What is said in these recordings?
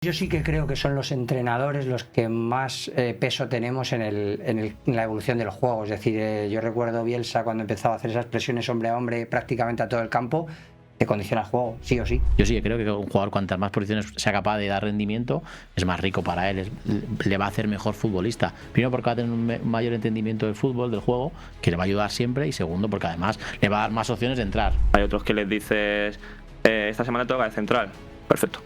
Yo sí que creo que son los entrenadores los que más peso tenemos en la evolución del juego. Es decir, yo recuerdo Bielsa cuando empezaba a hacer esas presiones hombre a hombre prácticamente a todo el campo, te condiciona el juego, sí o sí. Yo sí que creo que un jugador cuantas más posiciones sea capaz de dar rendimiento, es más rico para él, le va a hacer mejor futbolista. Primero porque va a tener un mayor entendimiento del fútbol, del juego, que le va a ayudar siempre, y segundo porque además le va a dar más opciones de entrar. Hay otros que les dices, esta semana te toca de central, perfecto.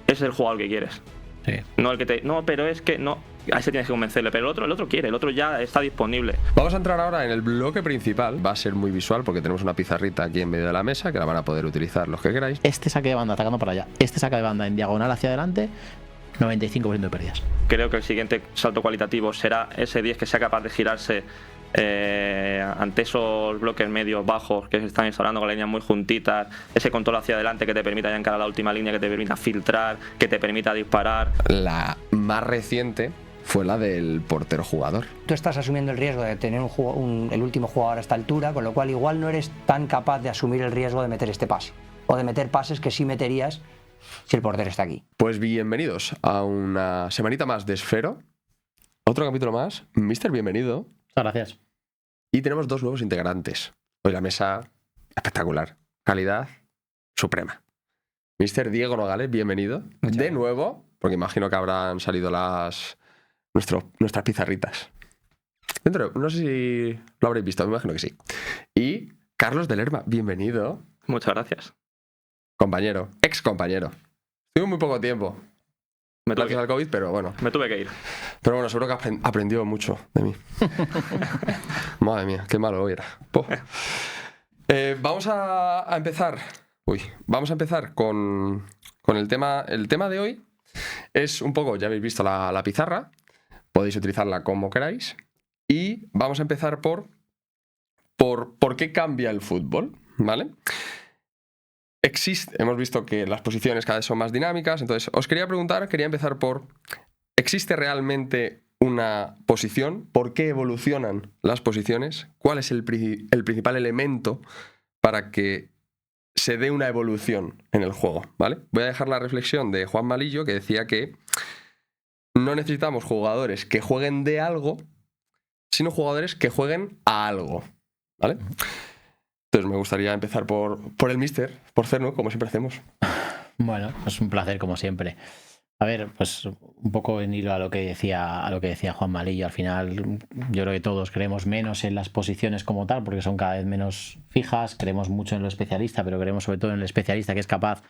Ese es el jugador que quieres. Sí. No el que te. No, pero es que no. A ese tienes que convencerle. Pero el otro quiere, el otro ya está disponible. Vamos a entrar ahora en el bloque principal. Va a ser muy visual porque tenemos una pizarrita aquí en medio de la mesa que la van a poder utilizar los que queráis. Este saque de banda atacando para allá, este saque de banda en diagonal hacia adelante, 95% de pérdidas. Creo que el siguiente salto cualitativo será ese 10 que sea capaz de girarse ante esos bloques medios bajos que se están instalando con las líneas muy juntitas, ese control hacia adelante que te permita ya encarar la última línea, que te permita filtrar, que te permita disparar. La más reciente fue la del portero jugador. Tú estás asumiendo el riesgo de tener el último jugador a esta altura, con lo cual igual no eres tan capaz de asumir el riesgo de meter este pase, o de meter pases que sí meterías si el portero está aquí. Pues bienvenidos a una semanita más de Esfero. Otro capítulo más. Mister, bienvenido. Muchas gracias. Y tenemos dos nuevos integrantes. Hoy la mesa espectacular. Calidad suprema. Mister Diego Nogales, bienvenido. De nuevo, porque imagino que habrán salido nuestras pizarritas. No sé si lo habréis visto, me imagino que sí. Y Carlos de Lerma, bienvenido. Muchas gracias. Compañero, ex compañero. Estuve muy poco tiempo. Gracias al COVID, pero bueno. Me tuve que ir. Pero bueno, seguro que aprendió mucho de mí. Madre mía, qué malo era. Vamos a empezar. Vamos a empezar con el tema. El tema de hoy es un poco, ya habéis visto la pizarra. Podéis utilizarla como queráis. Y vamos a empezar por qué cambia el fútbol, ¿vale? Hemos visto que las posiciones cada vez son más dinámicas, entonces os quería empezar por, ¿existe realmente una posición? ¿Por qué evolucionan las posiciones? ¿Cuál es el principal elemento para que se dé una evolución en el juego? ¿Vale? Voy a dejar la reflexión de Juan Malillo, que decía que no necesitamos jugadores que jueguen de algo, sino jugadores que jueguen a algo, ¿vale? Entonces me gustaría empezar por el Mister, por Cerno, como siempre hacemos. Bueno, es un placer como siempre. A ver, pues un poco en hilo a lo que decía Juan Malillo. Al final, yo creo que todos creemos menos en las posiciones como tal, porque son cada vez menos fijas. Creemos mucho en lo especialista, pero creemos sobre todo en el especialista que es capaz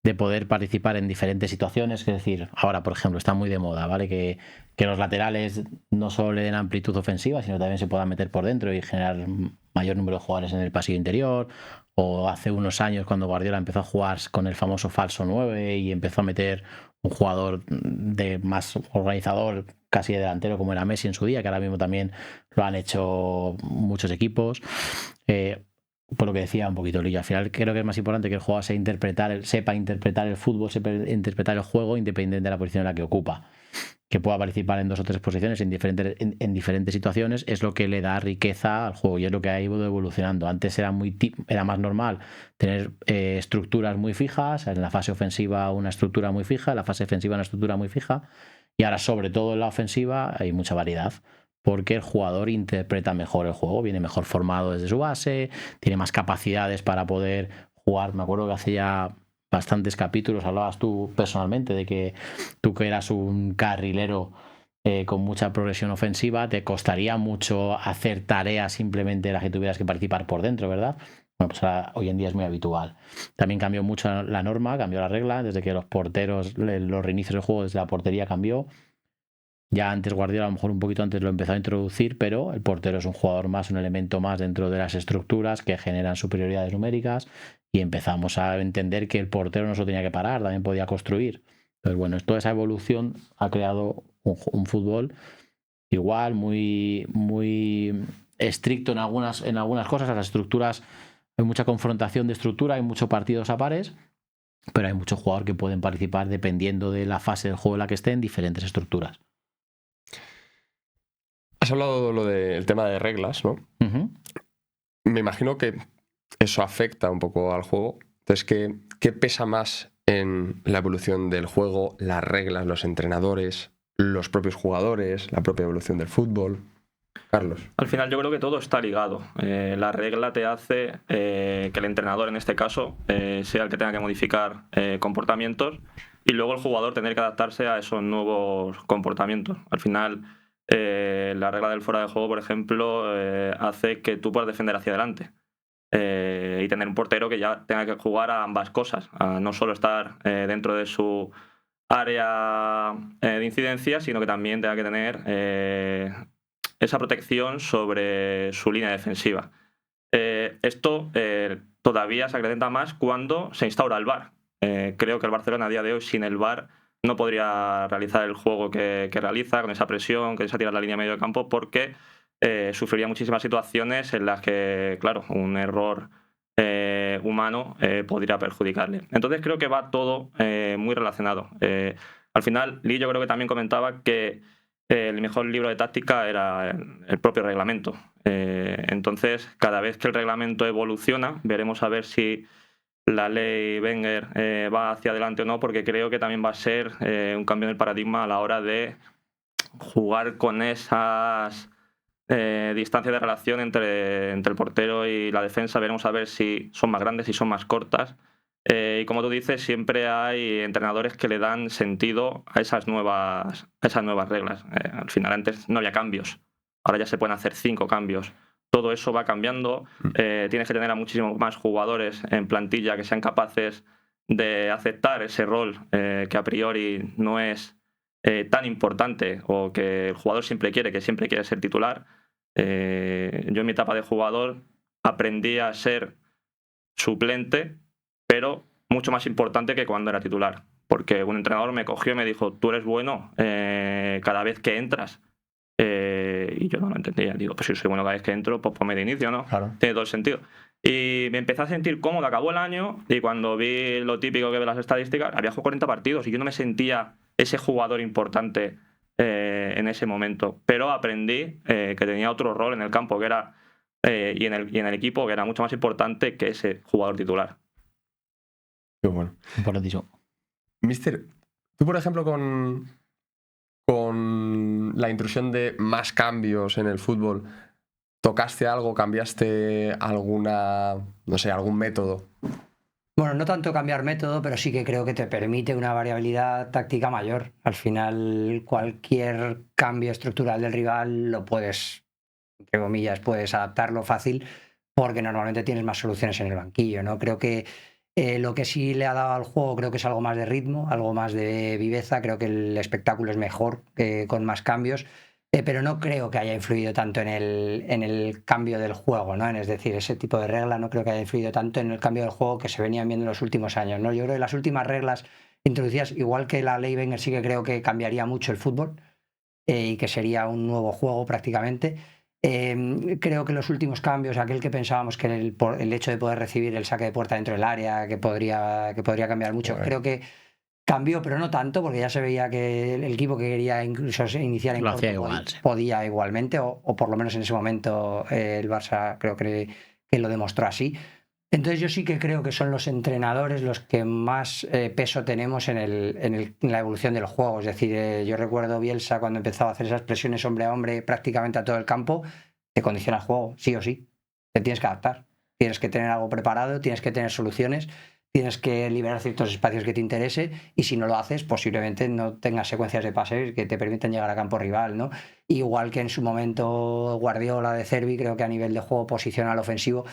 de poder participar en diferentes situaciones. Es decir, ahora, por ejemplo, está muy de moda, ¿vale? Que los laterales no solo le den amplitud ofensiva, sino también se puedan meter por dentro y generar mayor número de jugadores en el pasillo interior. O hace unos años, cuando Guardiola empezó a jugar con el famoso falso 9 y empezó a meter un jugador de más organizador, casi de delantero, como era Messi en su día, que ahora mismo también lo han hecho muchos equipos. Por lo que decía un poquito Lillo, al final creo que es más importante que el jugador sepa interpretar el fútbol, sepa interpretar el juego independientemente de la posición en la que ocupa. Que pueda participar en 2 o 3 posiciones en diferentes situaciones es lo que le da riqueza al juego y es lo que ha ido evolucionando. Antes era más normal tener estructuras muy fijas, en la fase ofensiva una estructura muy fija, en la fase defensiva una estructura muy fija, y ahora sobre todo en la ofensiva hay mucha variedad, porque el jugador interpreta mejor el juego, viene mejor formado desde su base, tiene más capacidades para poder jugar. Me acuerdo que hace ya bastantes capítulos hablabas tú personalmente de que tú, que eras un carrilero con mucha progresión ofensiva, te costaría mucho hacer tareas simplemente las que tuvieras que participar por dentro, ¿verdad? Bueno, pues ahora, hoy en día es muy habitual. También cambió mucho la norma, cambió la regla, desde que los porteros, los reinicios del juego desde la portería cambió. Ya antes Guardiola, a lo mejor un poquito antes, lo empezó a introducir, pero el portero es un jugador más, un elemento más dentro de las estructuras que generan superioridades numéricas, y empezamos a entender que el portero no solo tenía que parar, también podía construir. Entonces, bueno, toda esa evolución ha creado un fútbol igual, muy, muy estricto en algunas cosas. Las estructuras, hay mucha confrontación de estructura, hay muchos partidos a pares, pero hay muchos jugadores que pueden participar dependiendo de la fase del juego en la que estén en diferentes estructuras. Has hablado del tema de reglas, ¿no? Uh-huh. Me imagino que eso afecta un poco al juego. Entonces, ¿qué pesa más en la evolución del juego, las reglas, los entrenadores, los propios jugadores, la propia evolución del fútbol? Carlos. Al final yo creo que todo está ligado. La regla te hace que el entrenador, en este caso, sea el que tenga que modificar comportamientos y luego el jugador tener que adaptarse a esos nuevos comportamientos. Al final, la regla del fuera de juego, por ejemplo, hace que tú puedas defender hacia adelante y tener un portero que ya tenga que jugar a ambas cosas, a no solo estar dentro de su área de incidencia, sino que también tenga que tener esa protección sobre su línea defensiva. Esto todavía se acrecenta más cuando se instaura el VAR. Creo que el Barcelona a día de hoy sin el VAR no podría realizar el juego que realiza, con esa presión, con esa tirada a la línea medio de campo, porque sufriría muchísimas situaciones en las que, claro, un error humano podría perjudicarle. Entonces creo que va todo muy relacionado. Al final, Lee yo creo que también comentaba que el mejor libro de táctica era el propio reglamento. Entonces, cada vez que el reglamento evoluciona, veremos a ver si la ley Wenger va hacia adelante o no, porque creo que también va a ser un cambio en el paradigma a la hora de jugar con esas distancias de relación entre el portero y la defensa. Veremos a ver si son más grandes, si son más cortas. Y como tú dices, siempre hay entrenadores que le dan sentido a esas nuevas reglas. Al final antes no había cambios, ahora ya se pueden hacer 5 cambios. Todo eso va cambiando. Tienes que tener a muchísimos más jugadores en plantilla que sean capaces de aceptar ese rol que a priori no es tan importante o que el jugador siempre quiere ser titular. Yo en mi etapa de jugador aprendí a ser suplente, pero mucho más importante que cuando era titular, porque un entrenador me cogió y me dijo: tú eres bueno cada vez que entras. Y yo no lo entendía. Digo, pues si soy bueno cada vez que entro, pues ponme de inicio, ¿no? Claro. Tiene todo el sentido. Y me empecé a sentir cómodo, acabó el año, y cuando vi lo típico que ve las estadísticas, había jugado 40 partidos y yo no me sentía ese jugador importante en ese momento. Pero aprendí que tenía otro rol en el campo que era y en el equipo que era mucho más importante que ese jugador titular. Qué bueno. Importantísimo. Mister, tú por ejemplo con la intrusión de más cambios en el fútbol, ¿tocaste algo, cambiaste algún método? Bueno, no tanto cambiar método, pero sí que creo que te permite una variabilidad táctica mayor. Al final, cualquier cambio estructural del rival lo puedes, entre comillas, puedes adaptarlo fácil, porque normalmente tienes más soluciones en el banquillo, ¿no? Creo que lo que sí le ha dado al juego creo que es algo más de ritmo, algo más de viveza. Creo que el espectáculo es mejor con más cambios, pero no creo que haya influido tanto en el cambio del juego, ¿no? Es decir, ese tipo de regla no creo que haya influido tanto en el cambio del juego que se venían viendo en los últimos años, ¿no? Yo creo que las últimas reglas introducidas, igual que la ley Wenger, sí que creo que cambiaría mucho el fútbol y que sería un nuevo juego prácticamente. Creo que los últimos cambios, aquel que pensábamos que el hecho de poder recibir el saque de puerta dentro del área, que podría cambiar mucho, creo que cambió, pero no tanto, porque ya se veía que el equipo que quería incluso iniciar en corto podía igualmente, o por lo menos en ese momento el Barça creo que lo demostró así. Entonces yo sí que creo que son los entrenadores los que más peso tenemos en la evolución del juego. Es decir, yo recuerdo Bielsa cuando empezaba a hacer esas presiones hombre a hombre prácticamente a todo el campo, te condiciona el juego, sí o sí. Te tienes que adaptar, tienes que tener algo preparado, tienes que tener soluciones, tienes que liberar ciertos espacios que te interese, y si no lo haces, posiblemente no tengas secuencias de pases que te permitan llegar a campo rival, ¿no? Igual que en su momento Guardiola de Cervi, creo que a nivel de juego posicional ofensivo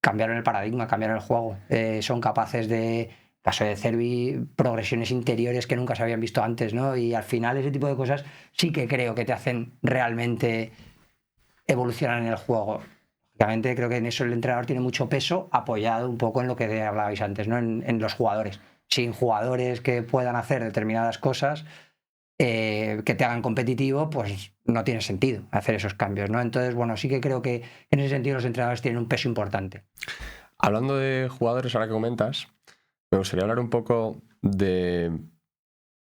cambiaron el paradigma, cambiaron el juego. Son capaces de, caso de Cervi, progresiones interiores que nunca se habían visto antes, ¿no? Y al final ese tipo de cosas sí que creo que te hacen realmente evolucionar en el juego. Lógicamente creo que en eso el entrenador tiene mucho peso, apoyado un poco en lo que hablabais antes, ¿no? En los jugadores. Sin jugadores que puedan hacer determinadas cosas que te hagan competitivo, pues no tiene sentido hacer esos cambios, ¿no? Entonces, bueno, sí que creo que en ese sentido los entrenadores tienen un peso importante. Hablando de jugadores, ahora que comentas, me gustaría hablar un poco de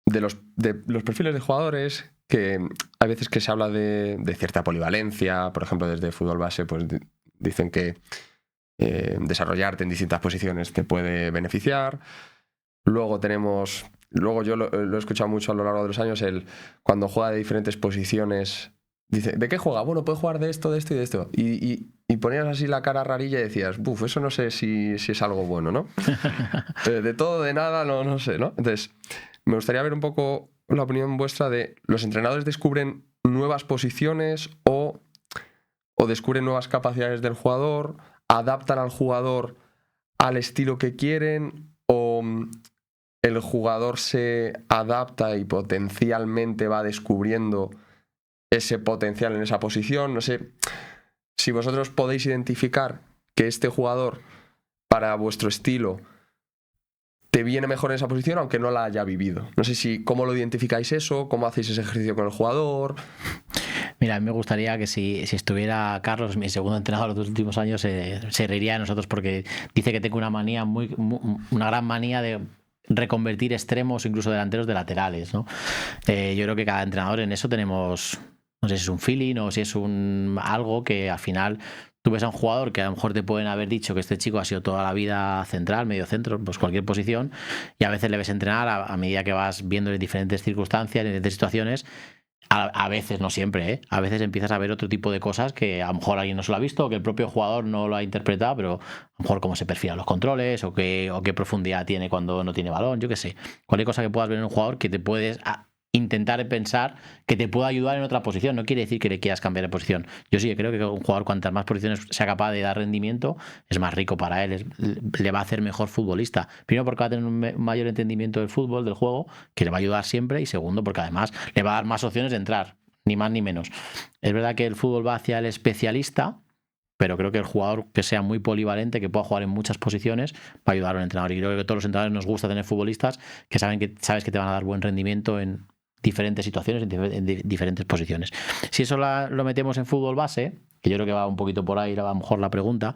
los perfiles de jugadores, que hay veces que se habla de cierta polivalencia. Por ejemplo, desde Fútbol Base pues dicen que desarrollarte en distintas posiciones te puede beneficiar. Luego yo lo he escuchado mucho a lo largo de los años, cuando juega de diferentes posiciones, dice, ¿de qué juega? Bueno, puede jugar de esto y de esto. Y ponías así la cara rarilla y decías, buf, eso no sé si es algo bueno, ¿no? De todo, de nada, no sé, ¿no? Entonces, me gustaría ver un poco la opinión vuestra de, ¿los entrenadores descubren nuevas posiciones o descubren nuevas capacidades del jugador, adaptan al jugador al estilo que quieren, o el jugador se adapta y potencialmente va descubriendo ese potencial en esa posición? No sé si vosotros podéis identificar que este jugador, para vuestro estilo, te viene mejor en esa posición aunque no la haya vivido. No sé cómo lo identificáis eso, cómo hacéis ese ejercicio con el jugador. Mira, a mí me gustaría que si estuviera Carlos, mi segundo entrenador de los últimos años, se reiría de nosotros porque dice que tengo una manía, una gran manía de reconvertir extremos, incluso delanteros, de laterales, ¿no? Yo creo que cada entrenador en eso tenemos, no sé si es un feeling o si es algo que al final tú ves a un jugador que a lo mejor te pueden haber dicho que este chico ha sido toda la vida central, medio centro, pues cualquier posición, y a veces le ves entrenar a medida que vas viendo en diferentes circunstancias, en diferentes situaciones. A veces, no siempre, ¿eh? A veces empiezas a ver otro tipo de cosas que a lo mejor alguien no se lo ha visto, o que el propio jugador no lo ha interpretado, pero a lo mejor cómo se perfilan los controles, o qué profundidad tiene cuando no tiene balón, yo qué sé. Cualquier cosa que puedas ver en un jugador que te puedes intentar pensar que te pueda ayudar en otra posición. No quiere decir que le quieras cambiar de posición. Yo sí creo que un jugador, cuantas más posiciones sea capaz de dar rendimiento, es más rico para él, le va a hacer mejor futbolista. Primero, porque va a tener un mayor entendimiento del fútbol, del juego, que le va a ayudar siempre, y segundo, porque además le va a dar más opciones de entrar, ni más ni menos. Es verdad que el fútbol va hacia el especialista, pero creo que el jugador que sea muy polivalente, que pueda jugar en muchas posiciones, va a ayudar a un entrenador. Y creo que a todos los entrenadores nos gusta tener futbolistas que sabes que te van a dar buen rendimiento en diferentes situaciones, en diferentes posiciones. Si eso lo metemos en fútbol base, que yo creo que va un poquito por ahí a lo mejor la pregunta,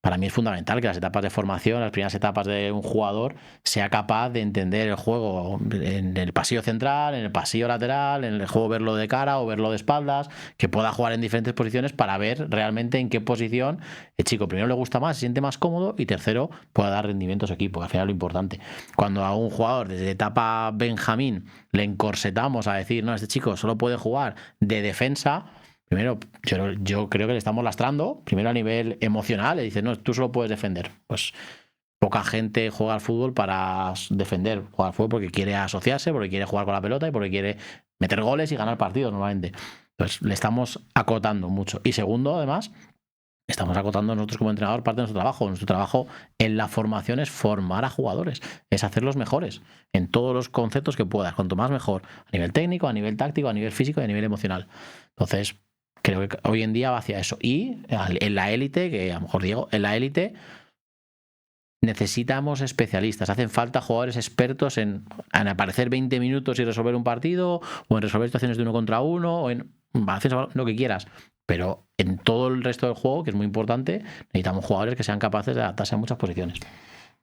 para mí es fundamental que las etapas de formación, las primeras etapas de un jugador, sea capaz de entender el juego en el pasillo central, en el pasillo lateral, en el juego verlo de cara o verlo de espaldas, que pueda jugar en diferentes posiciones para ver realmente en qué posición el chico primero le gusta más, se siente más cómodo, y tercero, pueda dar rendimiento a su equipo, que al final es lo importante. Cuando a un jugador desde etapa Benjamín le encorsetamos a decir, no, este chico solo puede jugar de defensa, primero, yo creo que le estamos lastrando, primero a nivel emocional, le dicen, no, tú solo puedes defender. Pues poca gente juega al fútbol para defender, juega al fútbol porque quiere asociarse, porque quiere jugar con la pelota y porque quiere meter goles y ganar partidos normalmente. Entonces le estamos acotando mucho. Y segundo, además, estamos acotando nosotros como entrenador parte de nuestro trabajo. Nuestro trabajo en la formación es formar a jugadores, es hacerlos mejores en todos los conceptos que puedas, cuanto más mejor, a nivel técnico, a nivel táctico, a nivel físico y a nivel emocional. Entonces, creo que hoy en día va hacia eso. Y en la élite, que a lo mejor digo, en la élite necesitamos especialistas. Hacen falta jugadores expertos en aparecer 20 minutos y resolver un partido, o en resolver situaciones de 1 contra 1, o en lo que quieras. Pero en todo el resto del juego, que es muy importante, necesitamos jugadores que sean capaces de adaptarse a muchas posiciones.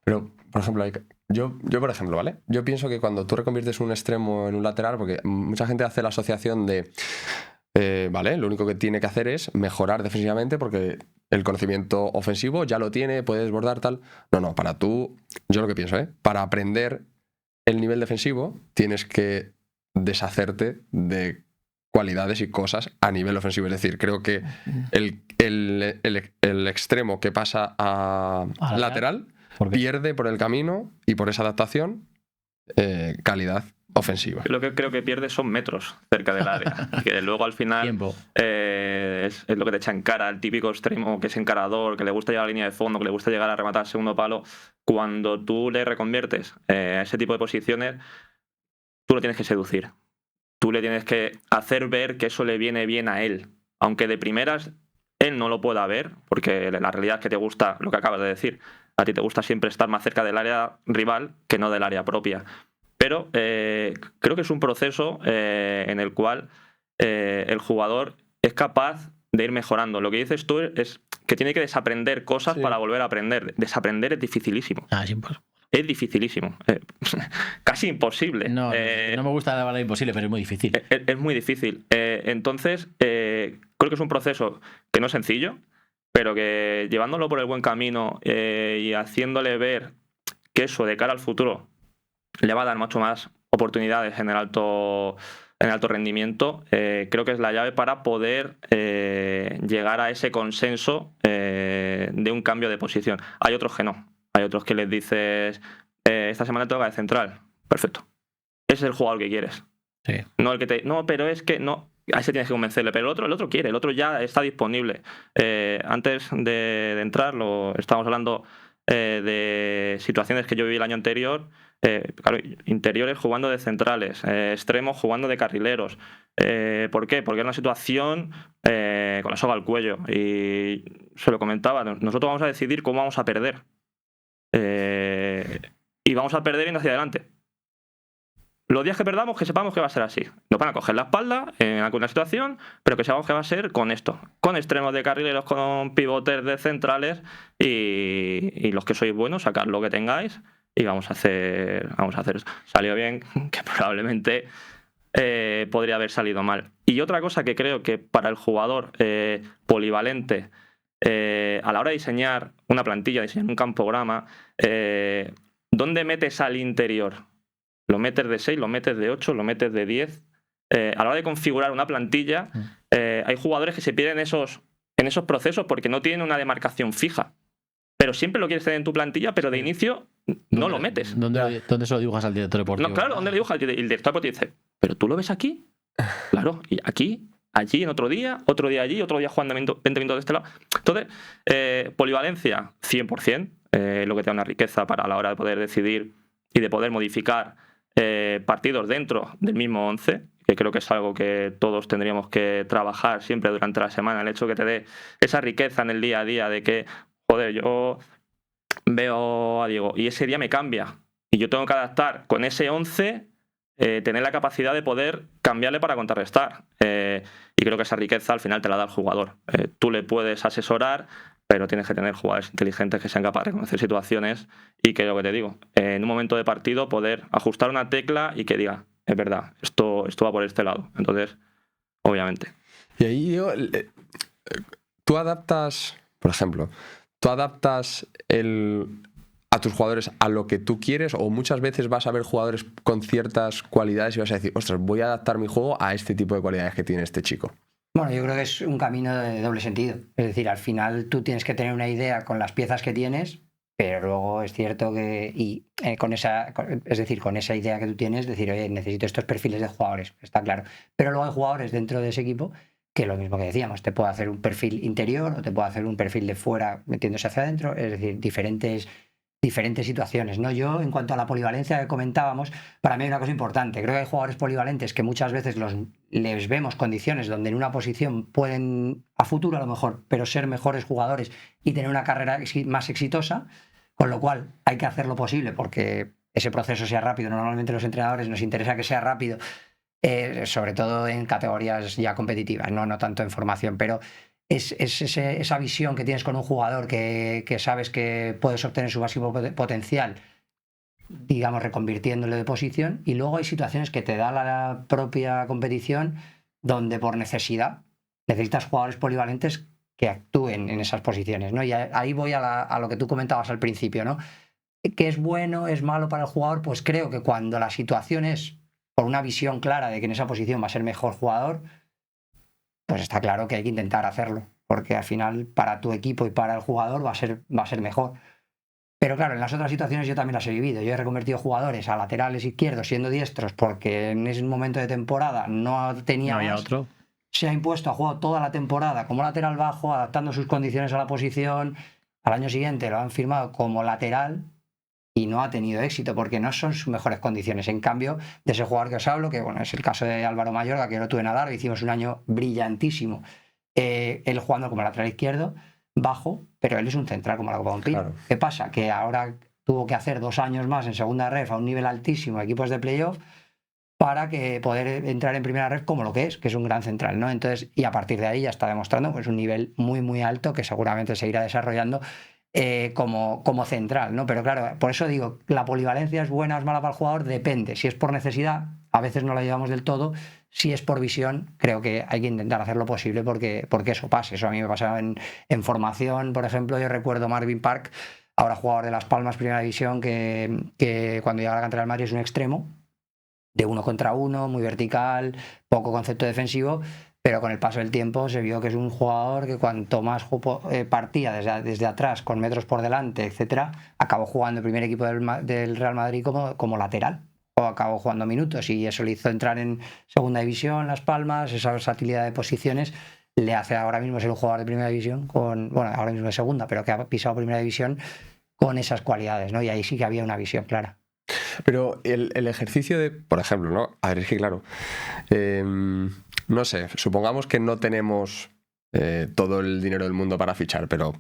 Pero, por ejemplo, yo por ejemplo, ¿vale? Yo pienso que cuando tú reconviertes un extremo en un lateral, porque mucha gente hace la asociación de vale, lo único que tiene que hacer es mejorar defensivamente porque el conocimiento ofensivo ya lo tiene, puede desbordar, tal. No, yo lo que pienso, para aprender el nivel defensivo tienes que deshacerte de cualidades y cosas a nivel ofensivo. Es decir, creo que el extremo que pasa a lateral pierde por el camino y por esa adaptación calidad ofensiva. Lo que creo que pierde son metros cerca del área. Que luego al final es lo que te echa en cara el típico extremo que es encarador, que le gusta llegar a la línea de fondo, que le gusta llegar a rematar segundo palo. Cuando tú le reconviertes a ese tipo de posiciones, tú lo tienes que seducir. Tú le tienes que hacer ver que eso le viene bien a él. Aunque de primeras él no lo pueda ver, porque la realidad es que te gusta lo que acabas de decir. A ti te gusta siempre estar más cerca del área rival que no del área propia. Pero creo que es un proceso en el cual el jugador es capaz de ir mejorando. Lo que dices tú es que tiene que desaprender cosas para volver a aprender. Desaprender es dificilísimo. Es dificilísimo. Casi imposible. No me gusta la palabra imposible, pero es muy difícil. Es muy difícil. Entonces, creo que es un proceso que no es sencillo, pero que llevándolo por el buen camino y haciéndole ver que eso de cara al futuro le va a dar mucho más oportunidades en el alto rendimiento. Creo que es la llave para poder llegar a ese consenso de un cambio de posición. Hay otros que no. Hay otros que les dices, esta semana te toca de central. Perfecto. Ese es el jugador que quieres. Sí. No el que te... No, pero es que no... A ese tienes que convencerle. Pero el otro quiere. El otro ya está disponible. Antes de entrar, estábamos hablando de situaciones que yo viví el año anterior. Claro, interiores jugando de centrales, extremos jugando de carrileros. ¿Por qué? Porque era una situación con la soga al cuello. Y se lo comentaba, nosotros vamos a decidir cómo vamos a perder. Y vamos a perder yendo hacia adelante. Los días que perdamos, que sepamos que va a ser así. Nos van a coger la espalda en alguna situación, pero que sepamos que va a ser con esto. Con extremos de carrileros, con pivotes de centrales y los que sois buenos, sacad lo que tengáis y vamos a hacer esto. Salió bien, que probablemente podría haber salido mal. Y otra cosa que creo que para el jugador polivalente, a la hora de diseñar una plantilla, diseñar un campograma, ¿dónde metes al interior? ¿Lo metes de 6, lo metes de 8, lo metes de 10? A la hora de configurar una plantilla, hay jugadores que se pierden en esos procesos porque no tienen una demarcación fija. Pero siempre lo quieres tener en tu plantilla, pero de inicio no lo metes. ¿Dónde se lo dibujas al director deportivo? No, claro, ¿dónde le dibujas? Y el director deportivo dice, ¿pero tú lo ves aquí? Claro, y aquí, allí en otro día allí, otro día jugando 20 minutos de este lado. Entonces, polivalencia, 100%, lo que te da una riqueza para la hora de poder decidir y de poder modificar partidos dentro del mismo 11, que creo que es algo que todos tendríamos que trabajar siempre durante la semana, el hecho que te dé esa riqueza en el día a día de que, joder, yo veo a Diego y ese día me cambia y yo tengo que adaptar con ese 11, tener la capacidad de poder cambiarle para contrarrestar, y creo que esa riqueza al final te la da el jugador. Tú le puedes asesorar, pero tienes que tener jugadores inteligentes que sean capaces de reconocer situaciones y que, lo que te digo, en un momento de partido poder ajustar una tecla y que diga, es verdad, esto va por este lado. Entonces, obviamente. Y ahí tú adaptas, por ejemplo, a tus jugadores a lo que tú quieres, o muchas veces vas a ver jugadores con ciertas cualidades y vas a decir, ostras, voy a adaptar mi juego a este tipo de cualidades que tiene este chico. Bueno, yo creo que es un camino de doble sentido. Es decir, al final tú tienes que tener una idea con las piezas que tienes, pero luego es cierto que con esa idea que tú tienes, decir, oye, necesito estos perfiles de jugadores, está claro. Pero luego hay jugadores dentro de ese equipo que lo mismo que decíamos, te puede hacer un perfil interior o te puede hacer un perfil de fuera metiéndose hacia adentro, es decir, diferentes situaciones, ¿no? Yo, en cuanto a la polivalencia que comentábamos, para mí hay una cosa importante. Creo que hay jugadores polivalentes que muchas veces les vemos condiciones donde en una posición pueden, a futuro a lo mejor, pero ser mejores jugadores y tener una carrera más exitosa, con lo cual hay que hacer lo posible porque ese proceso sea rápido. Normalmente los entrenadores nos interesa que sea rápido, sobre todo en categorías ya competitivas, no tanto en formación, pero es esa visión que tienes con un jugador que sabes que puedes obtener su máximo potencial, digamos, reconvirtiéndole de posición, y luego hay situaciones que te da la propia competición donde por necesidad necesitas jugadores polivalentes que actúen en esas posiciones, ¿no? Y ahí voy a lo que tú comentabas al principio, ¿no? ¿Qué es bueno, es malo para el jugador? Pues creo que cuando la situación es por una visión clara de que en esa posición va a ser mejor jugador, pues está claro que hay que intentar hacerlo, porque al final para tu equipo y para el jugador va a ser mejor. Pero claro, en las otras situaciones yo también las he vivido. Yo he reconvertido jugadores a laterales izquierdos siendo diestros porque en ese momento de temporada no tenía No había más. otro. Se ha impuesto a jugar toda la temporada como lateral bajo, adaptando sus condiciones a la posición. Al año siguiente lo han firmado como lateral y no ha tenido éxito porque no son sus mejores condiciones. En cambio, de ese jugador que os hablo, que bueno, es el caso de Álvaro Mayorga, que yo lo tuve en Adarve, hicimos un año brillantísimo, él jugando como lateral izquierdo, bajo, pero él es un central como la Copa de un Pino. Claro. ¿Qué pasa? Que ahora tuvo que hacer 2 años más en segunda ref a un nivel altísimo, equipos de playoff, para que poder entrar en primera ref como lo que es un gran central, ¿no? Entonces, y a partir de ahí ya está demostrando pues un nivel muy, muy alto que seguramente se irá desarrollando como central, ¿no? Pero claro, por eso digo, la polivalencia es buena o es mala para el jugador, depende. Si es por necesidad, a veces no la llevamos del todo. Si es por visión, creo que hay que intentar hacer lo posible porque eso pase. Eso a mí me pasaba en formación, por ejemplo. Yo recuerdo Marvin Park ahora jugador de Las Palmas, primera división, que cuando llega a la cantera del Madrid es un extremo, de 1 contra 1, muy vertical, poco concepto defensivo, pero con el paso del tiempo se vio que es un jugador que cuanto más partía desde atrás, con metros por delante, etcétera, acabó jugando el primer equipo del Real Madrid como lateral, o acabó jugando minutos, y eso le hizo entrar en segunda división, Las Palmas. Esa versatilidad de posiciones le hace ahora mismo ser un jugador de primera división, ahora mismo de segunda, pero que ha pisado primera división con esas cualidades, ¿no? Y ahí sí que había una visión clara. Pero el ejercicio de, por ejemplo, ¿no? A ver, es que claro, no sé, supongamos que no tenemos todo el dinero del mundo para fichar, pero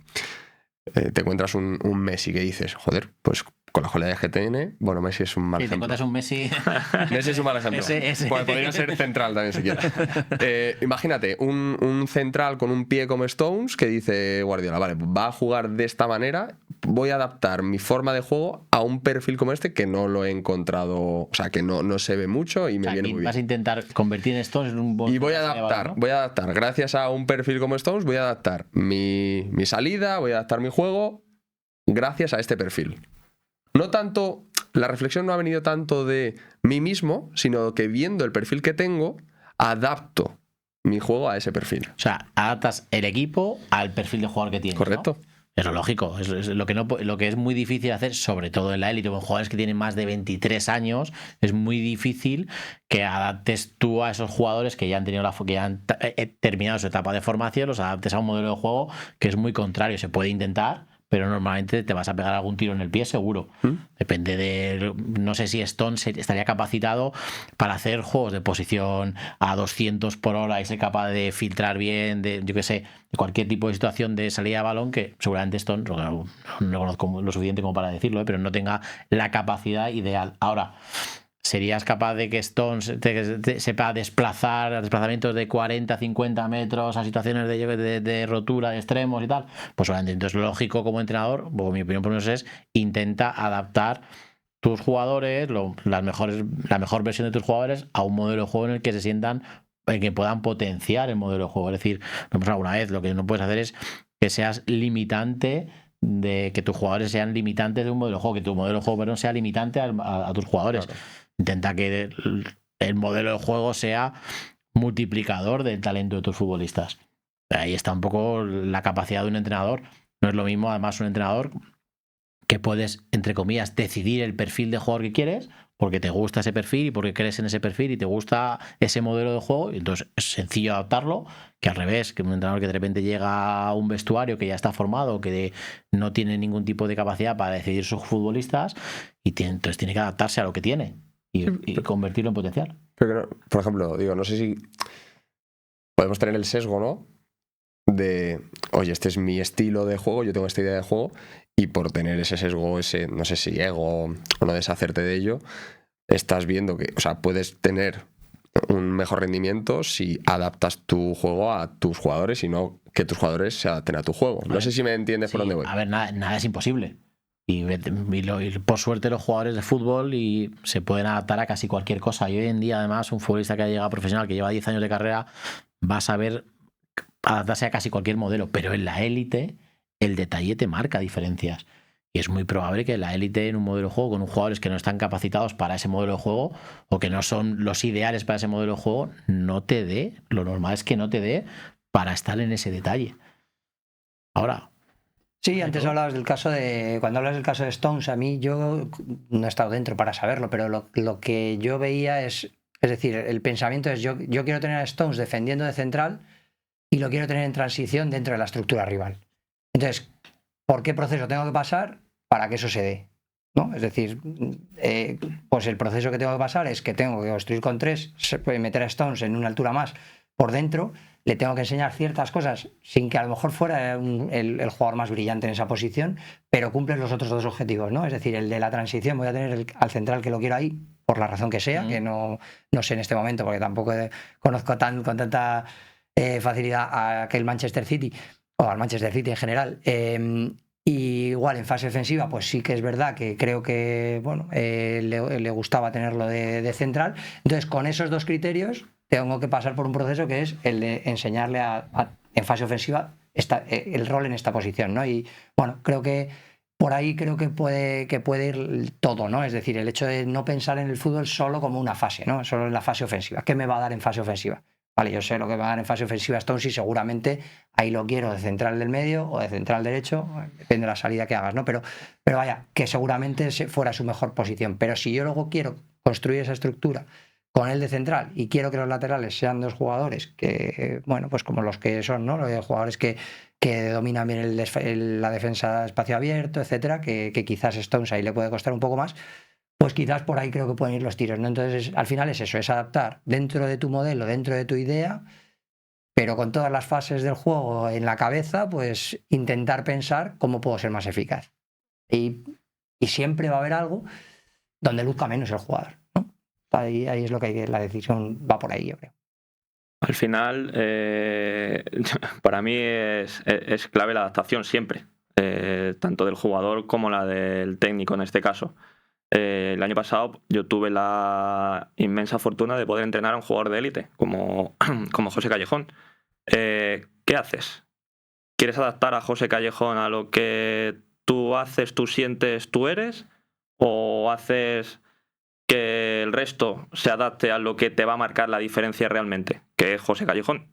te encuentras un Messi que dices, joder, pues con las cualidades que tiene, bueno, Messi es un mal ejemplo. Te encuentras un Messi... Messi es un mal ejemplo. Ese. Podría ser central también, si quieres. Imagínate, un central con un pie como Stones que dice Guardiola, vale, va a jugar de esta manera, voy a adaptar mi forma de juego a un perfil como este que no lo he encontrado, o sea, que no se ve mucho y me viene muy bien. Vas a intentar convertir en Stones en un buen... Y voy a adaptar, gracias a un perfil como Stones, voy a adaptar mi salida, voy a adaptar mi juego gracias a este perfil. No tanto, la reflexión no ha venido tanto de mí mismo, sino que viendo el perfil que tengo, adapto mi juego a ese perfil. O sea, adaptas el equipo al perfil de jugador que tienes. Correcto. ¿No? Es lo lógico, es lo que es muy difícil hacer, sobre todo en la élite, con jugadores que tienen más de 23 años, es muy difícil que adaptes tú a esos jugadores que ya han tenido que ya han terminado su etapa de formación, los adaptes a un modelo de juego que es muy contrario. Se puede intentar, pero normalmente te vas a pegar algún tiro en el pie seguro. Depende de... No sé si Stones estaría capacitado para hacer juegos de posición a 200 por hora y ser capaz de filtrar bien, yo qué sé, de cualquier tipo de situación de salida de balón, que seguramente Stones, no conozco lo suficiente como para decirlo, pero no tenga la capacidad ideal. Ahora, ¿serías capaz de que Stones sepa desplazamientos de 40, 50 metros a situaciones de rotura, de extremos y tal? Pues obviamente, entonces lo lógico como entrenador, o mi opinión por lo menos es, intenta adaptar tus jugadores, la mejor versión de tus jugadores a un modelo de juego en el que se sientan, en que puedan potenciar el modelo de juego. Es decir, lo hemos alguna vez, lo que no puedes hacer es que seas limitante, de que tus jugadores sean limitantes de un modelo de juego, que tu modelo de juego no sea limitante a tus jugadores. Claro. Intenta que el modelo de juego sea multiplicador del talento de tus futbolistas. Ahí está un poco la capacidad de un entrenador. No es lo mismo, además, un entrenador que puedes, entre comillas, decidir el perfil de jugador que quieres, porque te gusta ese perfil y porque crees en ese perfil y te gusta ese modelo de juego, y entonces es sencillo adaptarlo, que al revés, que un entrenador que de repente llega a un vestuario que ya está formado, que no tiene ningún tipo de capacidad para decidir sus futbolistas, y entonces tiene que adaptarse a lo que tiene y convertirlo en potencial. Pero, por ejemplo, no sé si podemos tener el sesgo, ¿no? De, oye, este es mi estilo de juego, yo tengo esta idea de juego, y por tener ese sesgo, ese, no sé si ego o no deshacerte de ello, estás viendo que, o sea, puedes tener un mejor rendimiento si adaptas tu juego a tus jugadores y no que tus jugadores se adapten a tu juego. No sé si me entiendes por dónde voy. A ver, nada es imposible. Y por suerte los jugadores de fútbol se pueden adaptar a casi cualquier cosa. Y hoy en día, además, un futbolista que ha llegado profesional, que lleva 10 años de carrera, va a saber adaptarse a casi cualquier modelo. Pero en la élite, el detalle te marca diferencias. Y es muy probable que la élite, en un modelo de juego, con jugadores que no están capacitados para ese modelo de juego o que no son los ideales para ese modelo de juego, no te dé. Lo normal es que no te dé para estar en ese detalle. Ahora... Sí, antes hablabas del caso cuando hablas del caso de Stones, a mí yo no he estado dentro para saberlo, pero lo que yo veía es decir, el pensamiento es yo quiero tener a Stones defendiendo de central y lo quiero tener en transición dentro de la estructura rival. Entonces, ¿por qué proceso tengo que pasar para que eso se dé? ¿No? Es decir, pues el proceso que tengo que pasar es que tengo que construir con 3, meter a Stones en una altura más por dentro, le tengo que enseñar ciertas cosas sin que a lo mejor fuera el jugador más brillante en esa posición, pero cumple los otros 2 objetivos, ¿no? Es decir, el de la transición, voy a tener al central que lo quiero ahí, por la razón que sea, que no sé en este momento, porque tampoco conozco con tanta facilidad a aquel Manchester City, o al Manchester City en general. Y igual en fase defensiva, pues sí que es verdad que creo que le gustaba tenerlo de central. Entonces, con esos 2 criterios, tengo que pasar por un proceso que es el de enseñarle en fase ofensiva el rol en esta posición, ¿no? Y bueno, creo que por ahí creo que puede ir todo, ¿no? Es decir, el hecho de no pensar en el fútbol solo como una fase, ¿no? Solo en la fase ofensiva. ¿Qué me va a dar en fase ofensiva? Vale, yo sé lo que me va a dar en fase ofensiva Stones y seguramente ahí lo quiero de central del medio o de central derecho, depende de la salida que hagas, ¿no? Pero vaya, que seguramente fuera su mejor posición. Pero si yo luego quiero construir esa estructura con él de central y quiero que los laterales sean dos jugadores que, bueno, pues como los que son, ¿no? Los jugadores que dominan bien la defensa espacio abierto, etcétera, que quizás Stones ahí le puede costar un poco más, pues quizás por ahí creo que pueden ir los tiros, ¿no? Entonces, al final es eso, es adaptar dentro de tu modelo, dentro de tu idea, pero con todas las fases del juego en la cabeza, pues intentar pensar cómo puedo ser más eficaz. Y siempre va a haber algo donde luzca menos el jugador, ¿no? Ahí es lo que la decisión va por ahí, yo creo. Al final, para mí es clave la adaptación siempre, tanto del jugador como la del técnico en este caso. El año pasado yo tuve la inmensa fortuna de poder entrenar a un jugador de élite como José Callejón. ¿Qué haces? ¿Quieres adaptar a José Callejón a lo que tú haces, tú sientes, tú eres? ¿O haces que el resto se adapte a lo que te va a marcar la diferencia realmente, que es José Callejón?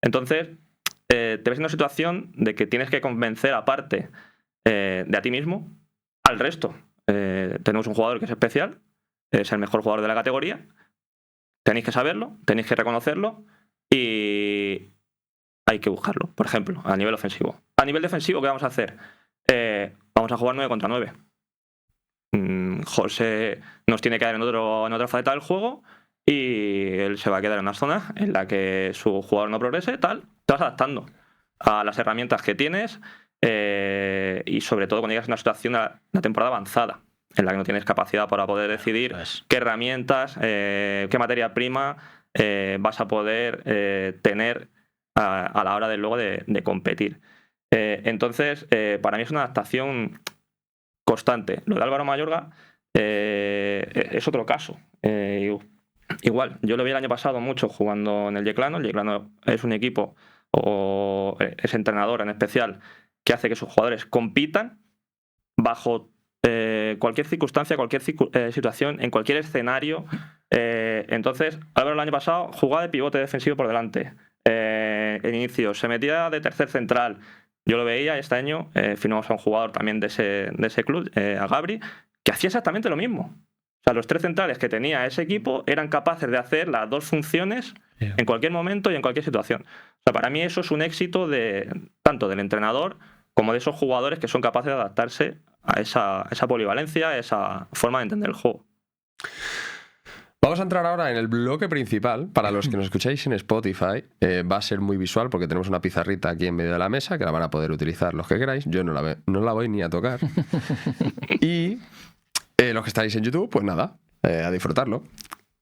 Entonces, te ves en una situación de que tienes que convencer, aparte de a ti mismo, al resto. Tenemos un jugador que es especial, es el mejor jugador de la categoría, tenéis que saberlo, tenéis que reconocerlo y hay que buscarlo, por ejemplo, a nivel ofensivo. A nivel defensivo, ¿qué vamos a hacer? Vamos a jugar 9 contra 9. José nos tiene que dar en otra faceta del juego y él se va a quedar en una zona en la que su jugador no progrese, tal. Te vas adaptando a las herramientas que tienes y sobre todo cuando llegas a una situación de una temporada avanzada en la que no tienes capacidad para poder decidir qué herramientas, qué materia prima vas a poder tener a la hora de luego de competir. Entonces, para mí es una adaptación constante. Lo de Álvaro Mayorga es otro caso. Igual, yo lo vi el año pasado mucho jugando en el Yeclano. El Yeclano es un equipo, o es entrenador en especial, que hace que sus jugadores compitan bajo cualquier circunstancia, cualquier situación, en cualquier escenario. Entonces, Álvaro el año pasado jugaba de pivote defensivo por delante. En inicio se metía de tercer central. Yo lo veía este año, firmamos a un jugador también de ese club, a Gabri, que hacía exactamente lo mismo. O sea, los tres centrales que tenía ese equipo eran capaces de hacer las dos funciones en cualquier momento y en cualquier situación. O sea, para mí eso es un éxito tanto del entrenador como de esos jugadores que son capaces de adaptarse a esa polivalencia, a esa forma de entender el juego. Vamos a entrar ahora en el bloque principal. Para los que nos escucháis en Spotify, va a ser muy visual porque tenemos una pizarrita aquí en medio de la mesa que la van a poder utilizar los que queráis. Yo no la voy ni a tocar. Y los que estáis en YouTube, pues nada, a disfrutarlo.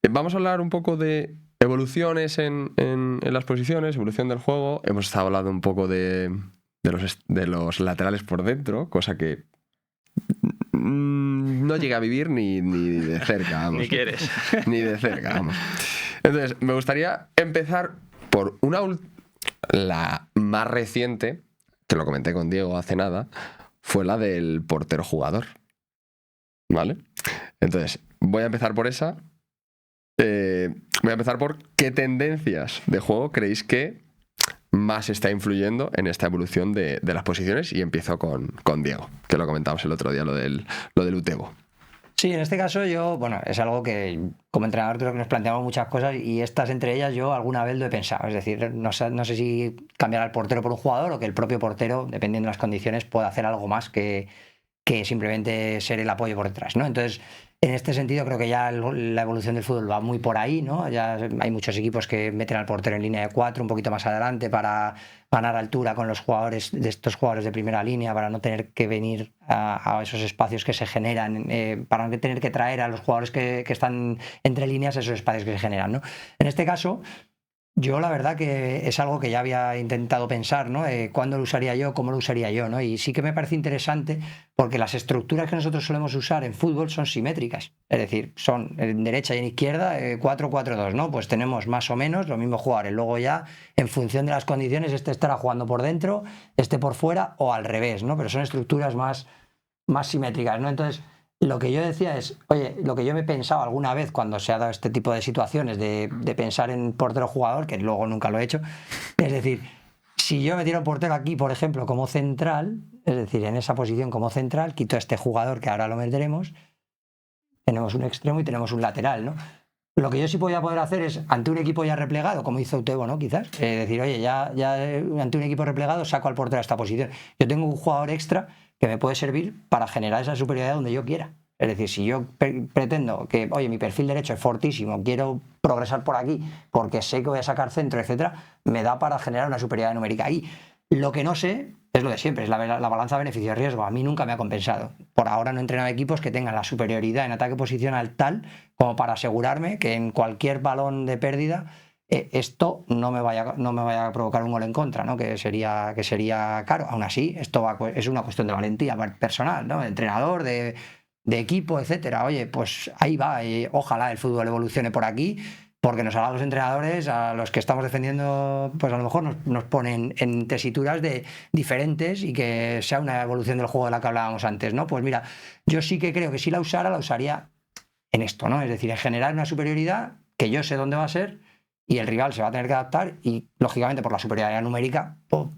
Vamos a hablar un poco de evoluciones en las posiciones, evolución del juego. Hemos estado hablando un poco de los laterales por dentro, cosa que no llegué a vivir ni de cerca, vamos. Ni quieres. Ni de cerca, vamos. Entonces, me gustaría empezar por la más reciente, que lo comenté con Diego hace nada, fue la del portero jugador. ¿Vale? Entonces, voy a empezar por esa. Voy a empezar por qué tendencias de juego creéis que más está influyendo en esta evolución de las posiciones, y empiezo con Diego, que lo comentamos el otro día, lo del Utebo. Sí, en este caso es algo que como entrenador creo que nos planteamos muchas cosas y estas entre ellas yo alguna vez lo he pensado. Es decir, no sé si cambiar al portero por un jugador o que el propio portero, dependiendo de las condiciones, pueda hacer algo más que simplemente ser el apoyo por detrás, ¿no? Entonces, en este sentido creo que ya la evolución del fútbol va muy por ahí, ¿no? Ya hay muchos equipos que meten al portero en línea de 4 un poquito más adelante para ganar altura con los jugadores, de estos jugadores de primera línea, para no tener que venir a esos espacios que se generan, para no tener que traer a los jugadores que están entre líneas esos espacios que se generan, ¿no? En este caso, Yo la verdad que es algo que ya había intentado pensar, ¿no? ¿Cuándo lo usaría yo? ¿Cómo lo usaría yo? ¿No? Y sí que me parece interesante porque las estructuras que nosotros solemos usar en fútbol son simétricas. Es decir, son en derecha y en izquierda 4-4-2, ¿no? Pues tenemos más o menos los mismos jugadores. Luego ya, en función de las condiciones, este estará jugando por dentro, este por fuera o al revés, ¿no? Pero son estructuras más simétricas, ¿no? Entonces, lo que yo decía es, oye, lo que yo me he pensado alguna vez cuando se ha dado este tipo de situaciones de pensar en portero jugador, que luego nunca lo he hecho, es decir, si yo metiera un portero aquí, por ejemplo, como central, es decir, en esa posición como central, quito a este jugador que ahora lo meteremos, tenemos un extremo y tenemos un lateral, ¿no? Lo que yo sí podía poder hacer es, ante un equipo ya replegado, como hizo Utebo, ¿no? Quizás, decir, oye, ya ante un equipo replegado saco al portero a esta posición. Yo tengo un jugador extra que me puede servir para generar esa superioridad donde yo quiera. Es decir, si yo pretendo que, oye, mi perfil derecho es fortísimo, quiero progresar por aquí porque sé que voy a sacar centro, etcétera, me da para generar una superioridad numérica. Y lo que no sé es lo de siempre, es la balanza beneficio-riesgo. A mí nunca me ha compensado. Por ahora no he entrenado equipos que tengan la superioridad en ataque posicional tal como para asegurarme que en cualquier balón de pérdida esto no me vaya a provocar un gol en contra, ¿no? que sería caro. Aún así, esto es una cuestión de valentía personal, ¿no? De entrenador, de equipo, etcétera. Oye, pues ahí va, y ojalá el fútbol evolucione por aquí, porque nos hará a los entrenadores, a los que estamos defendiendo, pues a lo mejor nos ponen en tesituras diferentes y que sea una evolución del juego de la que hablábamos antes, ¿no? Pues mira, yo sí que creo que si la usaría en esto, ¿no? Es decir, en generar una superioridad que yo sé dónde va a ser y el rival se va a tener que adaptar y, lógicamente, por la superioridad numérica, pues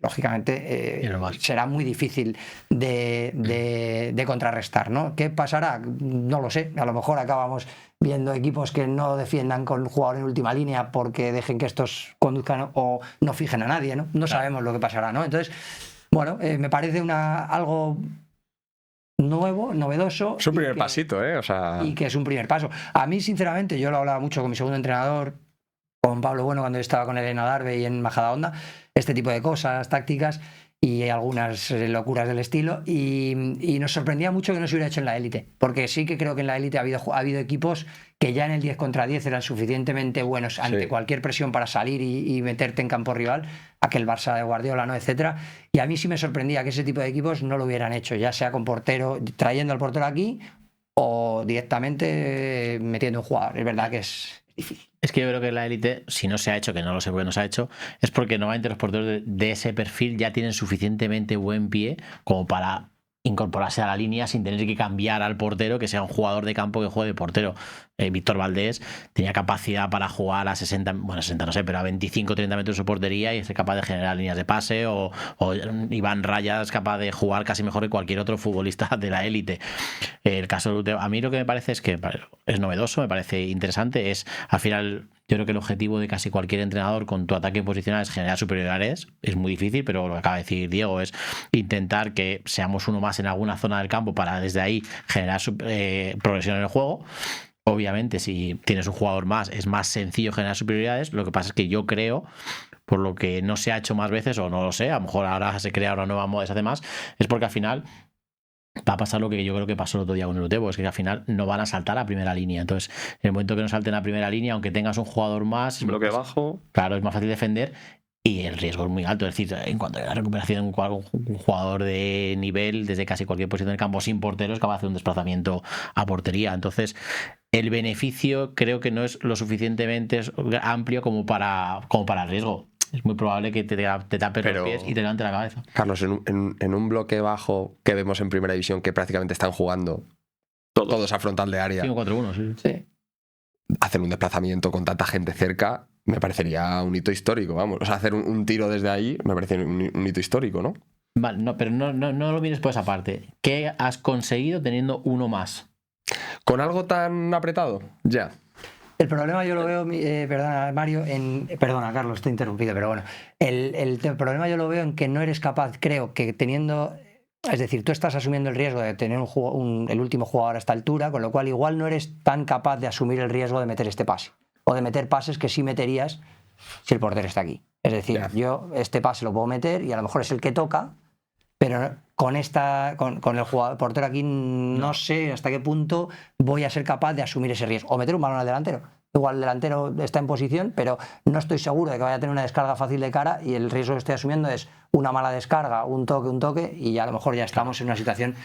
lógicamente será muy difícil de contrarrestar, ¿no? ¿Qué pasará? No lo sé. A lo mejor acabamos viendo equipos que no defiendan con jugador en última línea porque dejen que estos conduzcan o no fijen a nadie, ¿no? No sabemos lo que pasará, ¿no? Entonces, bueno, me parece algo nuevo, novedoso. Es un primer pasito, ¿eh? O sea... Y que es un primer paso. A mí, sinceramente, yo lo hablaba mucho con mi segundo entrenador, con Pablo Bueno, cuando yo estaba con él en Adarve y en Majadahonda, este tipo de cosas, tácticas y algunas locuras del estilo, y nos sorprendía mucho que no se hubiera hecho en la élite, porque sí que creo que en la élite ha habido equipos que ya en el 10 contra 10 eran suficientemente buenos ante cualquier presión para salir y meterte en campo rival, aquel Barça de Guardiola, ¿no? Etcétera, y a mí sí me sorprendía que ese tipo de equipos no lo hubieran hecho, ya sea con portero, trayendo al portero aquí o directamente metiendo un jugador. Es verdad que es difícil. Es que yo creo que la élite, si no se ha hecho, que no lo sé porque no se ha hecho, es porque normalmente los porteros de ese perfil ya tienen suficientemente buen pie como para incorporarse a la línea sin tener que cambiar al portero, que sea un jugador de campo que juegue de portero. Víctor Valdés tenía capacidad para jugar a 60, bueno, 60 no sé, pero a 25-30 metros de su portería y es capaz de generar líneas de pase, o Iván Raya es capaz de jugar casi mejor que cualquier otro futbolista de la élite. El caso de a mí lo que me parece es que es novedoso, me parece interesante, es al final... Yo creo que el objetivo de casi cualquier entrenador con tu ataque posicional es generar superioridades. Es muy difícil, pero lo que acaba de decir Diego es intentar que seamos uno más en alguna zona del campo para desde ahí generar progresión en el juego. Obviamente, si tienes un jugador más, es más sencillo generar superioridades. Lo que pasa es que yo creo, por lo que no se ha hecho más veces, o no lo sé, a lo mejor ahora se crea una nueva moda y se hace más, es porque al final va a pasar lo que yo creo que pasó el otro día con el Utebo, es que al final no van a saltar a primera línea. Entonces, en el momento que no salten a primera línea, aunque tengas un jugador más, bloque bajo, claro, es más fácil defender y el riesgo es muy alto. Es decir, en cuanto a la recuperación, un jugador de nivel desde casi cualquier posición del campo sin portero es capaz de hacer un desplazamiento a portería. Entonces, el beneficio creo que no es lo suficientemente amplio como para el riesgo. Es muy probable que te tape los pies y te levante la cabeza. Carlos, en un bloque bajo que vemos en primera división que prácticamente están jugando todos a frontal de área, 5-4-1, sí. Hacer un desplazamiento con tanta gente cerca me parecería un hito histórico, vamos. O sea, hacer un tiro desde ahí me parece un hito histórico, ¿no? Vale, no, pero no lo mires por esa parte. ¿Qué has conseguido teniendo uno más? ¿Con algo tan apretado? Ya. El problema yo lo veo, perdona Mario, perdona Carlos, te he interrumpido, pero bueno, el problema yo lo veo en que no eres capaz, creo que teniendo, es decir, tú estás asumiendo el riesgo de tener el último jugador a esta altura, con lo cual igual no eres tan capaz de asumir el riesgo de meter este pase, o de meter pases que sí meterías si el portero está aquí. Es decir, yo este pase lo puedo meter y a lo mejor es el que toca, pero con el jugador portero aquí no sé hasta qué punto voy a ser capaz de asumir ese riesgo. O meter un balón al delantero. igual el delantero está en posición, pero no estoy seguro de que vaya a tener una descarga fácil de cara y el riesgo que estoy asumiendo es una mala descarga, un toque y a lo mejor ya estamos en una situación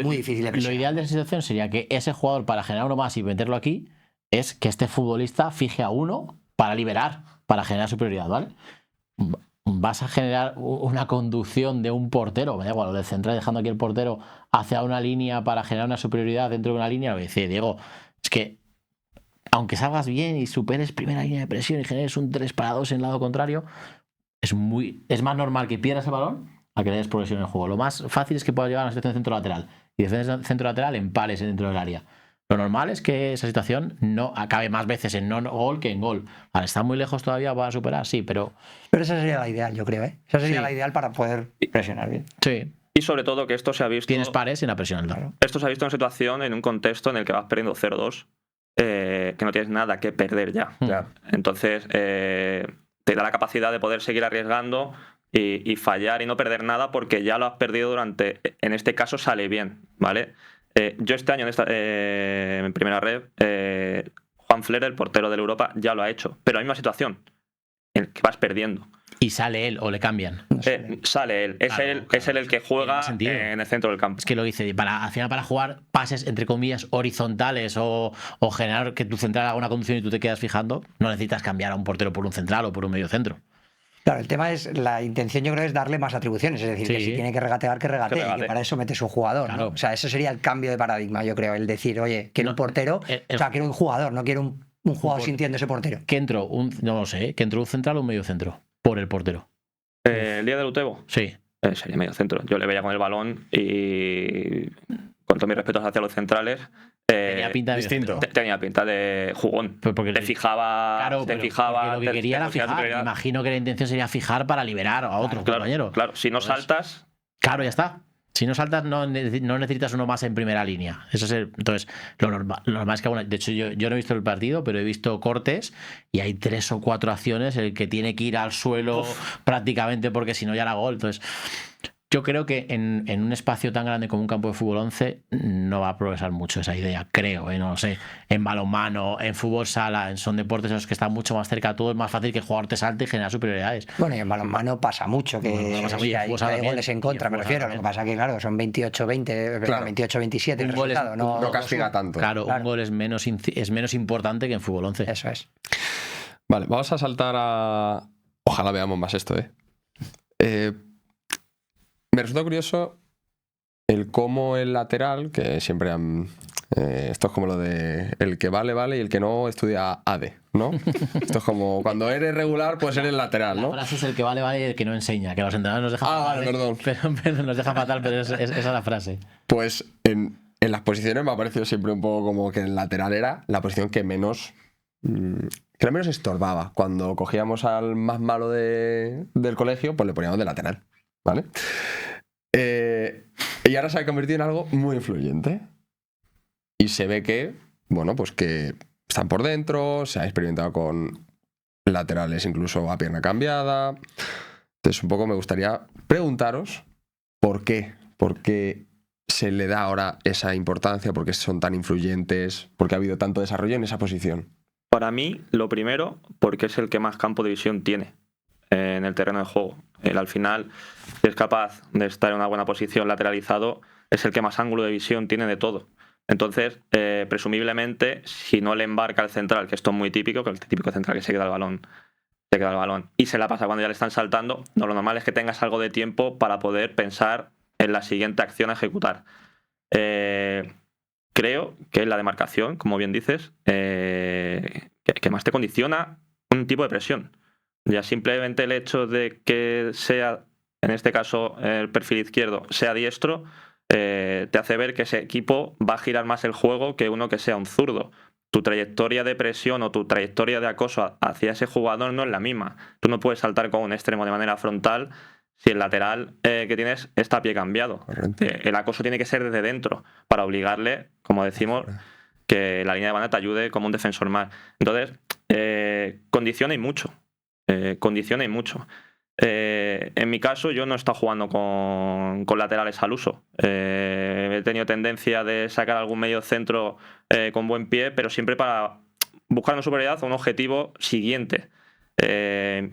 muy difícil de presionar. Lo ideal de esa situación sería que ese jugador, para generar uno más y meterlo aquí, es que este futbolista fije a uno para liberar, para generar superioridad, ¿vale? Vas a generar una conducción de un portero, me da igual, lo de central dejando aquí el portero hacia una línea para generar una superioridad dentro de una línea. Lo que decía Diego, es que aunque salgas bien y superes primera línea de presión y generes un 3-2 en el lado contrario, es más normal que pierdas el balón a que le des progresión en el juego. Lo más fácil es que puedas llegar a una situación de centro lateral y defendes centro lateral en pares dentro del área. Lo normal es que esa situación no acabe más veces en no gol que en gol. Ahora, ¿está muy lejos todavía para superar? Sí, pero esa sería la ideal, yo creo, ¿eh? Esa sería la ideal para poder presionar bien. Sí. Y sobre todo que esto se ha visto... Tienes pares en la presión alta. Claro. Esto se ha visto en una situación, en un contexto en el que vas perdiendo 0-2, que no tienes nada que perder ya. Entonces, te da la capacidad de poder seguir arriesgando y fallar y no perder nada porque ya lo has perdido durante... En este caso sale bien, ¿vale? Yo este año en primera red, Juan Fler, el portero del Europa, ya lo ha hecho. Pero la misma situación, en que vas perdiendo. ¿Y sale él o le cambian? Sale él. Es él el que juega en el centro del campo. Es que lo dice, al final para jugar pases, entre comillas, horizontales o generar que tu central haga una conducción y tú te quedas fijando, no necesitas cambiar a un portero por un central o por un medio centro. Claro, el tema es, la intención yo creo es darle más atribuciones, es decir, que si tiene que regatear, que regatee, y que para eso metes un jugador, claro. ¿no? O sea, eso sería el cambio de paradigma, yo creo, el decir, oye, quiero un portero, o sea, quiero un jugador, no quiero un jugador sintiendo ese portero. Que entró un central o un medio centro por el portero. El día del Utebo. Sí. Sería medio centro. Yo le veía con el balón y con todos mis respetos hacia los centrales. Tenía pinta de distinto. Tenía pinta de jugón. Porque te fijaba. Claro, te fijaba. Lo que quería era fijar. Me imagino que la intención sería fijar para liberar a otro compañero. Claro, si no saltas. Claro, ya está. Si no saltas, no necesitas uno más en primera línea. Eso es entonces, lo normal es que de hecho, yo no he visto el partido, pero he visto cortes y hay 3 o 4 acciones en el que tiene que ir al suelo prácticamente porque si no ya era gol. Entonces, yo creo que en un espacio tan grande como un campo de fútbol 11 no va a progresar mucho esa idea, creo, no lo sé. En balonmano, en fútbol sala, son deportes en los que están mucho más cerca, todo es más fácil que el jugador te salte y generar superioridades. Bueno, y en balonmano pasa mucho, que hay goles en contra, me refiero. Lo que pasa que, claro, son 28-20, 28-27 el resultado. No castiga tanto. Claro, un gol es menos importante que en fútbol 11. Eso es. Vale, vamos a saltar a... Ojalá veamos más esto, me resulta curioso el cómo el lateral, que siempre han... esto es como lo de el que vale y el que no estudia ADE, ¿no? Esto es como cuando eres regular, pues eres lateral, ¿no? La frase es el que vale y el que no enseña, que los entrenadores nos dejan fatal. Perdón. Pero nos dejan fatal, pero esa es la frase. Pues en las posiciones me ha parecido siempre un poco como que el lateral era la posición que menos estorbaba. Cuando cogíamos al más malo del colegio, pues le poníamos de lateral, ¿vale? Y ahora se ha convertido en algo muy influyente. Y se ve que, bueno, pues que están por dentro, se ha experimentado con laterales incluso a pierna cambiada. Entonces, un poco me gustaría preguntaros por qué se le da ahora esa importancia, por qué son tan influyentes, por qué ha habido tanto desarrollo en esa posición. Para mí, lo primero, porque es el que más campo de visión tiene en el terreno de juego. Él, al final, si es capaz de estar en una buena posición lateralizado, es el que más ángulo de visión tiene de todo. Entonces, presumiblemente, si no le embarca el central, que esto es muy típico, que el típico central que se queda el balón y se la pasa cuando ya le están saltando, lo normal es que tengas algo de tiempo para poder pensar en la siguiente acción a ejecutar. Creo que es la demarcación, como bien dices, que más te condiciona un tipo de presión. Ya simplemente el hecho de que sea, en este caso, el perfil izquierdo, sea diestro, te hace ver que ese equipo va a girar más el juego que uno que sea un zurdo. Tu trayectoria de presión o tu trayectoria de acoso hacia ese jugador no es la misma. Tú no puedes saltar con un extremo de manera frontal si el lateral que tienes está a pie cambiado. El acoso tiene que ser desde dentro para obligarle, como decimos, que la línea de banda te ayude como un defensor más. Entonces, condiciona y mucho. En mi caso, yo no he estado jugando con laterales al uso. He tenido tendencia de sacar algún medio centro con buen pie, pero siempre para buscar una superioridad o un objetivo siguiente. He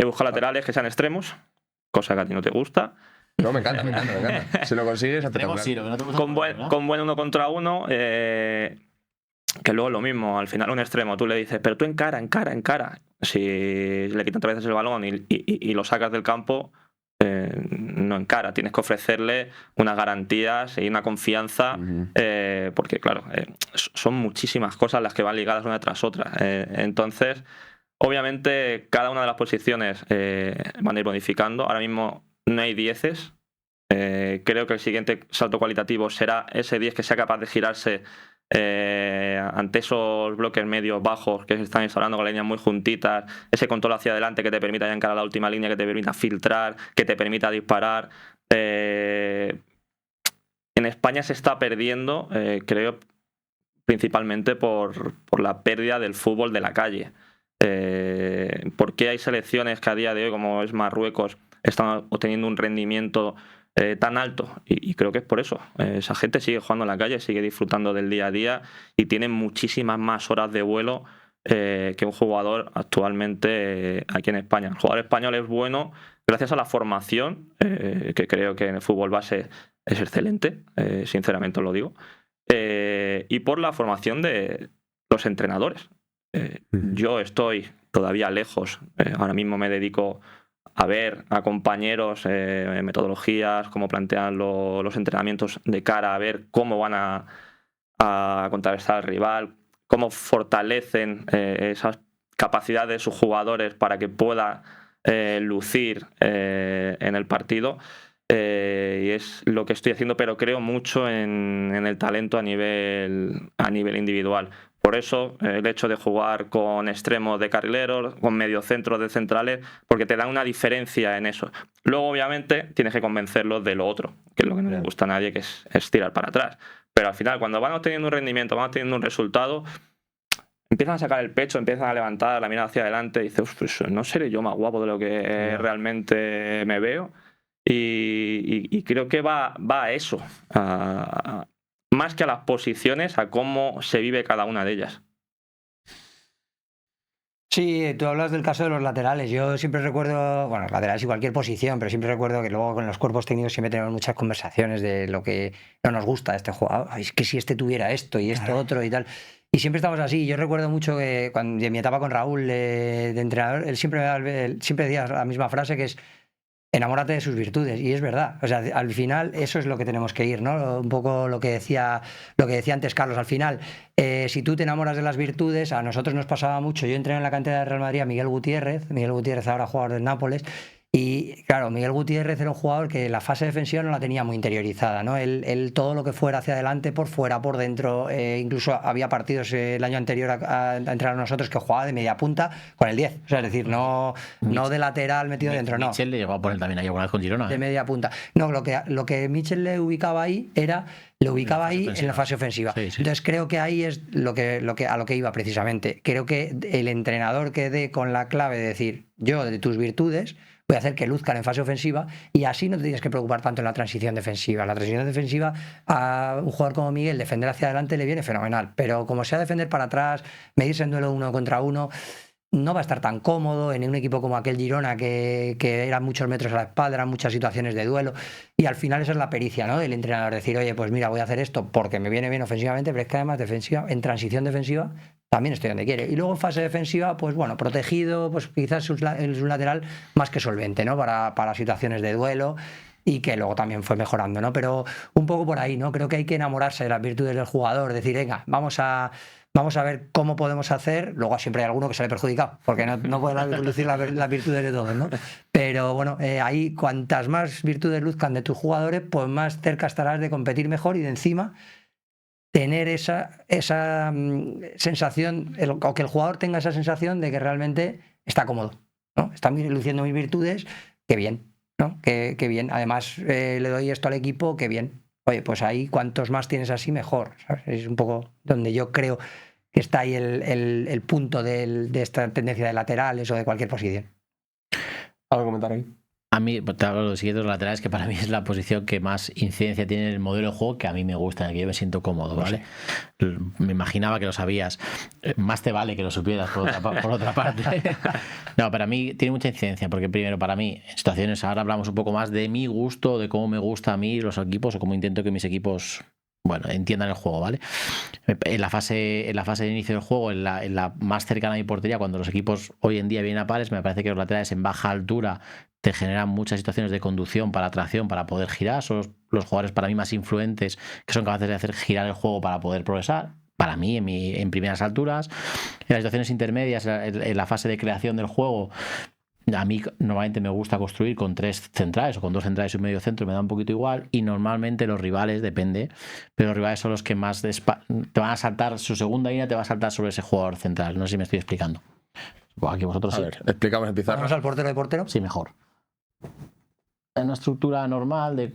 buscado laterales que sean extremos, cosa que a ti no te gusta. No, me encanta, me encanta, me encanta. Si lo consigues, Tenemos espectacular. sí, lo que no te gusta Con poner, ¿no? buen 1 contra 1, que luego lo mismo, al final un extremo, tú le dices, pero tú encara. Si le quitan 3 veces el balón y lo sacas del campo, no encara. Tienes que ofrecerle unas garantías y una confianza, porque claro, son muchísimas cosas las que van ligadas una tras otra. Entonces, obviamente, cada una de las posiciones van a ir modificando. Ahora mismo no hay 10. Creo que el siguiente salto cualitativo será ese 10 que sea capaz de girarse ante esos bloques medios bajos que se están instalando con líneas muy juntitas, ese control hacia adelante que te permita ya encarar la última línea, que te permita filtrar, que te permita disparar. En España se está perdiendo, creo, principalmente por la pérdida del fútbol de la calle. ¿Por qué hay selecciones que a día de hoy, como es Marruecos, están obteniendo un rendimiento tan alto? Y creo que es por eso. Esa gente sigue jugando en la calle, sigue disfrutando del día a día y tiene muchísimas más horas de vuelo que un jugador actualmente aquí en España. El jugador español es bueno gracias a la formación, que creo que en el fútbol base es excelente, sinceramente os lo digo, y por la formación de los entrenadores. Yo estoy todavía lejos. Ahora mismo me dedico a ver a compañeros metodologías, cómo plantean los entrenamientos de cara a ver cómo van a contrarrestar al rival, cómo fortalecen esas capacidades de sus jugadores para que pueda lucir en el partido. Y es lo que estoy haciendo, pero creo mucho en el talento a nivel individual. Por eso el hecho de jugar con extremos de carrileros, con mediocentros de centrales, porque te da una diferencia en eso. Luego, obviamente, tienes que convencerlos de lo otro, que es lo que no le gusta a nadie, que es tirar para atrás. Pero al final, cuando van obteniendo un rendimiento, van obteniendo un resultado, empiezan a sacar el pecho, empiezan a levantar la mirada hacia adelante y dices, pues no seré yo más guapo de lo que realmente me veo. Y creo que va a eso, más que a las posiciones, a cómo se vive cada una de ellas. Sí, tú hablas del caso de los laterales. Yo siempre recuerdo, bueno, laterales y cualquier posición, pero siempre recuerdo que luego con los cuerpos técnicos siempre tenemos muchas conversaciones de lo que no nos gusta de este jugador. Ay, es que si este tuviera esto y esto otro y tal. Y siempre estamos así. Yo recuerdo mucho que cuando en mi etapa con Raúl de entrenador, él siempre decía la misma frase, que es: enamórate de sus virtudes. Y es verdad, o sea, al final eso es lo que tenemos que ir, ¿no? Un poco lo que decía antes Carlos. Al final, si tú te enamoras de las virtudes, a nosotros nos pasaba mucho. Yo entré en la cantera de Real Madrid a Miguel Gutiérrez ahora jugador del Nápoles. Y claro, Miguel Gutiérrez era un jugador que la fase defensiva no la tenía muy interiorizada, ¿no? Él todo lo que fuera hacia adelante, por fuera, por dentro, incluso había partidos el año anterior a entrar a nosotros que jugaba de media punta con el 10. O sea, es decir, no de lateral metido dentro, no. Michel le llegó a poner también ahí alguna vez con Girona. De media punta. No, lo que Michel le ubicaba ahí era... Lo ubicaba ahí en la fase ofensiva. Sí, sí. Entonces creo que ahí es a lo que iba precisamente. Creo que el entrenador que dé con la clave de decir, yo de tus virtudes voy a hacer que luzcan en fase ofensiva, y así no te tienes que preocupar tanto en la transición defensiva. La transición defensiva a un jugador como Miguel, defender hacia adelante le viene fenomenal, pero como sea defender para atrás, medirse en duelo 1 contra 1, no va a estar tan cómodo en un equipo como aquel Girona, que eran muchos metros a la espalda, eran muchas situaciones de duelo, y al final esa es la pericia, ¿no?, del entrenador, decir, oye, pues mira, voy a hacer esto porque me viene bien ofensivamente, pero es que además en transición defensiva también estoy donde quiere. Y luego en fase defensiva, pues bueno, protegido, pues quizás es un lateral más que solvente, ¿no?, para situaciones de duelo, y que luego también fue mejorando, ¿no? Pero un poco por ahí, ¿no? Creo que hay que enamorarse de las virtudes del jugador, decir, venga, vamos a ver cómo podemos hacer. Luego siempre hay alguno que sale perjudicado, porque no puede lucir las virtudes de todos, ¿no? Pero bueno, ahí cuantas más virtudes luzcan de tus jugadores, pues más cerca estarás de competir mejor y de encima tener esa sensación, o que el jugador tenga esa sensación de que realmente está cómodo, ¿no? Están luciendo mis virtudes, qué bien, ¿no? Qué bien. Además, le doy esto al equipo, qué bien. Oye, pues ahí cuantos más tienes así, mejor, ¿sabes? Es un poco donde yo creo que está ahí el punto de esta tendencia de laterales o de cualquier posición. ¿Algo que comentar ahí? A mí, te hablo de los siguientes laterales, que para mí es la posición que más incidencia tiene en el modelo de juego que a mí me gusta, en el que yo me siento cómodo, ¿vale? Me imaginaba que lo sabías. Más te vale que lo supieras, por otra parte. No, para mí tiene mucha incidencia, porque primero, para mí, en situaciones, ahora hablamos un poco más de mi gusto, de cómo me gusta a mí los equipos, o cómo intento que mis equipos, bueno, entiendan el juego, ¿vale? En la fase de inicio del juego, en la más cercana a mi portería, cuando los equipos hoy en día vienen a pares, me parece que los laterales en baja altura te generan muchas situaciones de conducción para tracción, para poder girar. Son los jugadores para mí más influentes, que son capaces de hacer girar el juego para poder progresar. Para mí, en primeras alturas. En las situaciones intermedias, en la fase de creación del juego, a mí normalmente me gusta construir con 3 centrales o con 2 centrales y un medio centro, me da un poquito igual, y normalmente los rivales, depende, pero los rivales son los que más te van a saltar, su segunda línea te va a saltar sobre ese jugador central. No sé si me estoy explicando. Bueno, aquí vosotros A ver, explicamos en pizarra. ¿Vamos al portero de portero? Sí, mejor. En una estructura normal de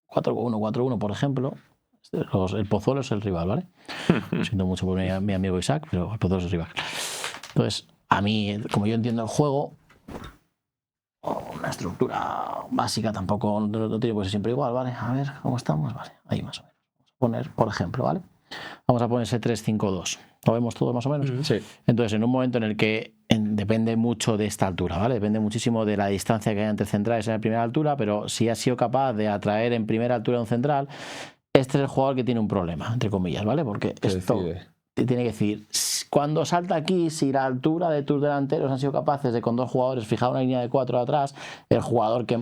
4-1, 4-1, por ejemplo, el Pozuelo es el rival, ¿vale? Lo siento mucho por mi amigo Isaac, pero el Pozuelo es el rival. Entonces, a mí, como yo entiendo el juego, una estructura básica tampoco no tiene que ser siempre igual, ¿vale? A ver, ¿cómo estamos? Vale, ahí más o menos. Vamos a poner, por ejemplo, ¿vale? Vamos a poner ese 3-5-2. ¿Lo vemos todo más o menos? Sí. Entonces, en un momento en el que depende mucho de esta altura, ¿vale? Depende muchísimo de la distancia que hay entre centrales en la primera altura, pero si has sido capaz de atraer en primera altura a un central, este es el jugador que tiene un problema, entre comillas, ¿vale? Porque esto te tiene que decir, cuando salta aquí, si la altura de tus delanteros han sido capaces de con 2 jugadores fijar una línea de 4 atrás, el jugador que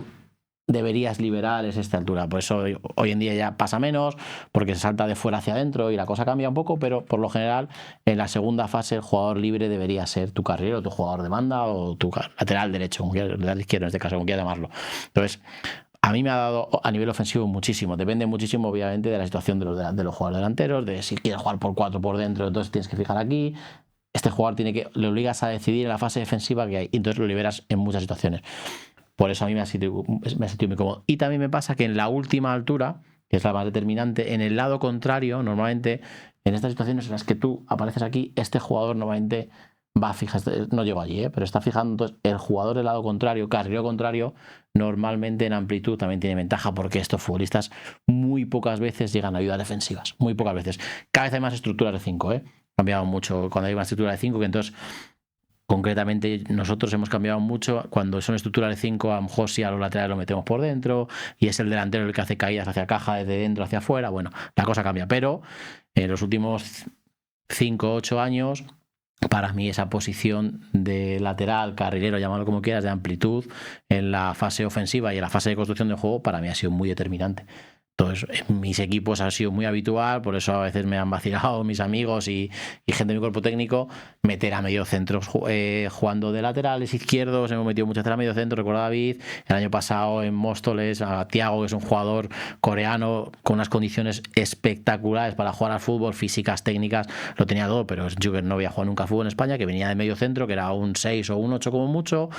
deberías liberar es esta altura. Por eso hoy en día ya pasa menos, porque se salta de fuera hacia adentro y la cosa cambia un poco, pero por lo general en la segunda fase el jugador libre debería ser tu carrilero, tu jugador de banda o tu lateral derecho, lateral izquierdo en este caso, como quieras llamarlo. Entonces, a mí me ha dado a nivel ofensivo muchísimo. Depende muchísimo, obviamente, de la situación de los jugadores delanteros, de si quieres jugar por 4 por dentro, entonces tienes que fijar aquí. Este jugador le obligas a decidir en la fase defensiva que hay, y entonces lo liberas en muchas situaciones. Por eso a mí me ha sentido muy cómodo. Y también me pasa que en la última altura, que es la más determinante, en el lado contrario, normalmente, en estas situaciones en las que tú apareces aquí, este jugador normalmente va a fijar, no llego allí, pero está fijando, entonces el jugador del lado contrario, carrilero contrario, normalmente en amplitud también tiene ventaja, porque estos futbolistas muy pocas veces llegan a ayudas defensivas, muy pocas veces. Cada vez hay más estructuras de 5, Ha cambiado mucho cuando hay una estructura de 5, que entonces concretamente nosotros hemos cambiado mucho. Cuando son estructuras de 5, a lo mejor sí a los laterales lo metemos por dentro y es el delantero el que hace caídas hacia caja, desde dentro hacia afuera. Bueno, la cosa cambia, pero en los últimos 5 o 8 años, para mí esa posición de lateral, carrilero, llámalo como quieras, de amplitud en la fase ofensiva y en la fase de construcción del juego, para mí ha sido muy determinante. Entonces, en mis equipos ha sido muy habitual, por eso a veces me han vacilado mis amigos y gente de mi cuerpo técnico, meter a medio centros jugando de laterales izquierdos. Hemos metido muchas veces a medio centro, recuerdo a David, el año pasado en Móstoles, a Thiago, que es un jugador coreano con unas condiciones espectaculares para jugar al fútbol, físicas, técnicas, lo tenía todo, pero yo que no había jugado nunca fútbol en España, que venía de medio centro, que era un 6 o un 8 como mucho,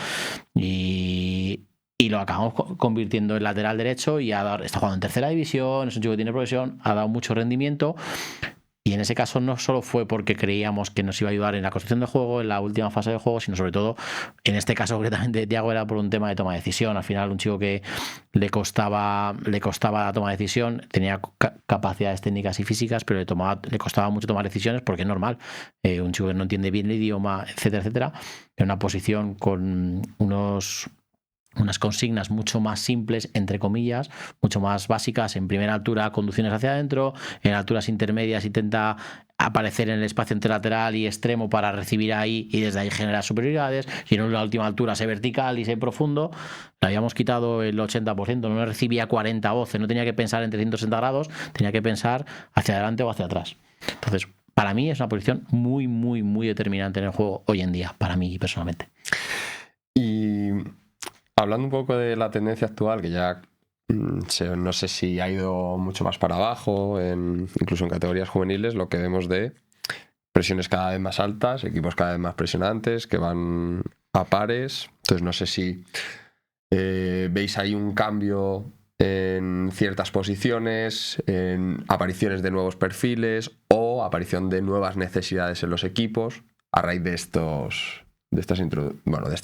y lo acabamos convirtiendo en lateral derecho y está jugando en tercera división, es un chico que tiene progresión, ha dado mucho rendimiento, y en ese caso no solo fue porque creíamos que nos iba a ayudar en la construcción del juego, en la última fase del juego, sino sobre todo, en este caso concretamente Thiago, era por un tema de toma de decisión. Al final un chico que le costaba la toma de decisión, tenía capacidades técnicas y físicas, pero le costaba mucho tomar decisiones, porque es normal, un chico que no entiende bien el idioma, etcétera, etcétera, en una posición con unas consignas mucho más simples, entre comillas, mucho más básicas. En primera altura, conducciones hacia adentro; en alturas intermedias intenta aparecer en el espacio entre lateral y extremo para recibir ahí y desde ahí generar superioridades; y en la última altura, sé vertical y sé profundo. Le habíamos quitado el 80%, no recibía 40 voces, no tenía que pensar en 360 grados, tenía que pensar hacia adelante o hacia atrás. Entonces, para mí es una posición muy, muy, muy determinante en el juego hoy en día, para mí personalmente. Y hablando un poco de la tendencia actual, que ya no sé si ha ido mucho más para abajo, incluso en categorías juveniles, lo que vemos de presiones cada vez más altas, equipos cada vez más presionantes, que van a pares. Entonces no sé si veis ahí un cambio en ciertas posiciones, en apariciones de nuevos perfiles o aparición de nuevas necesidades en los equipos a raíz de estas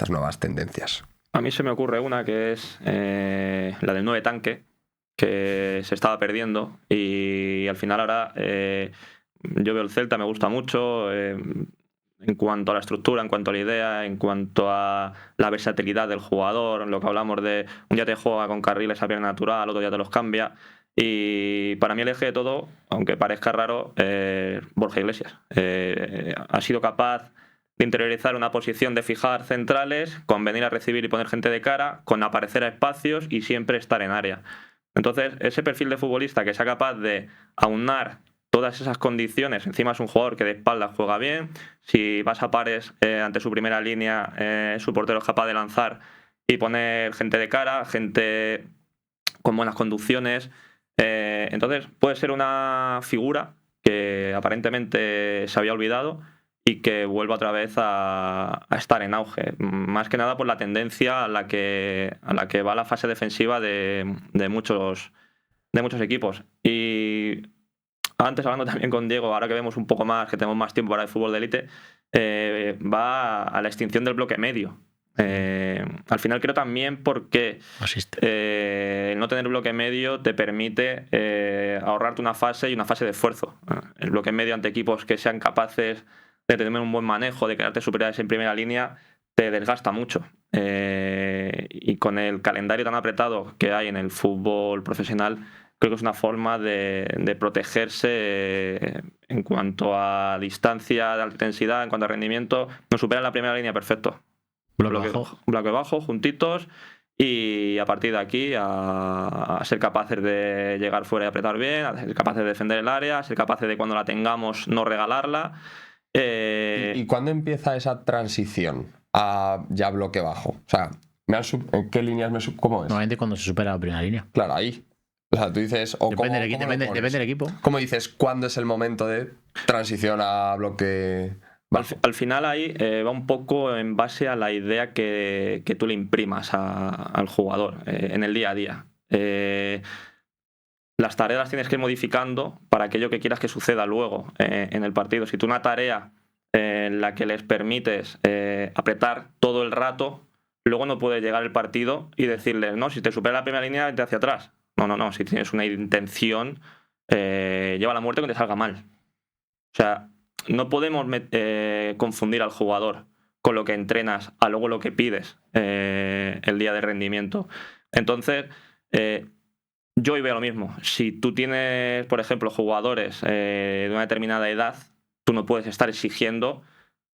nuevas tendencias. A mí se me ocurre una que es la del 9 tanque, que se estaba perdiendo y al final ahora yo veo el Celta, me gusta mucho en cuanto a la estructura, en cuanto a la idea, en cuanto a la versatilidad del jugador, lo que hablamos de un día te juega con carriles a pierna natural, otro día te los cambia. Y para mí el eje de todo, aunque parezca raro, Borja Iglesias. Ha sido capaz de interiorizar una posición de fijar centrales, con venir a recibir y poner gente de cara, con aparecer a espacios y siempre estar en área. Entonces, ese perfil de futbolista que sea capaz de aunar todas esas condiciones, encima es un jugador que de espaldas juega bien, si vas a pares ante su primera línea, su portero es capaz de lanzar y poner gente de cara, gente con buenas conducciones. Entonces puede ser una figura que aparentemente se había olvidado y que vuelva otra vez a estar en auge, más que nada por la tendencia a la que va la fase defensiva de muchos equipos. Y antes, hablando también con Diego, ahora que vemos un poco más, que tenemos más tiempo para el fútbol de élite, va a la extinción del bloque medio. Al final creo también porque el no tener bloque medio te permite ahorrarte una fase y una fase de esfuerzo. El bloque medio ante equipos que sean capaces de tener un buen manejo, de quedarte superiores en primera línea, te desgasta mucho. Y con el calendario tan apretado que hay en el fútbol profesional, creo que es una forma de protegerse en cuanto a distancia, de alta intensidad, en cuanto a rendimiento. Nos superan la primera línea perfecto. Bloque bajo, juntitos, y a partir de aquí a ser capaces de llegar fuera y apretar bien, a ser capaces de defender el área, a ser capaces de cuando la tengamos no regalarla. ¿Y cuándo empieza esa transición a ya bloque bajo? O sea, ¿en qué líneas cómo es? Normalmente cuando se supera la primera línea. Claro, ahí. O sea, tú dices... Depende del equipo. ¿Cómo dices cuándo es el momento de transición a bloque bajo? Al final ahí va un poco en base a la idea que tú le imprimas al jugador en el día a día. Las tareas las tienes que ir modificando para aquello que quieras que suceda luego en el partido. Si tú una tarea en la que les permites apretar todo el rato, luego no puede llegar el partido y decirles, no, si te supera la primera línea, vete hacia atrás. No, si tienes una intención, lleva la muerte que te salga mal. O sea, no podemos confundir al jugador con lo que entrenas a luego lo que pides el día de rendimiento. Entonces, yo hoy veo lo mismo. Si tú tienes, por ejemplo, jugadores de una determinada edad, tú no puedes estar exigiendo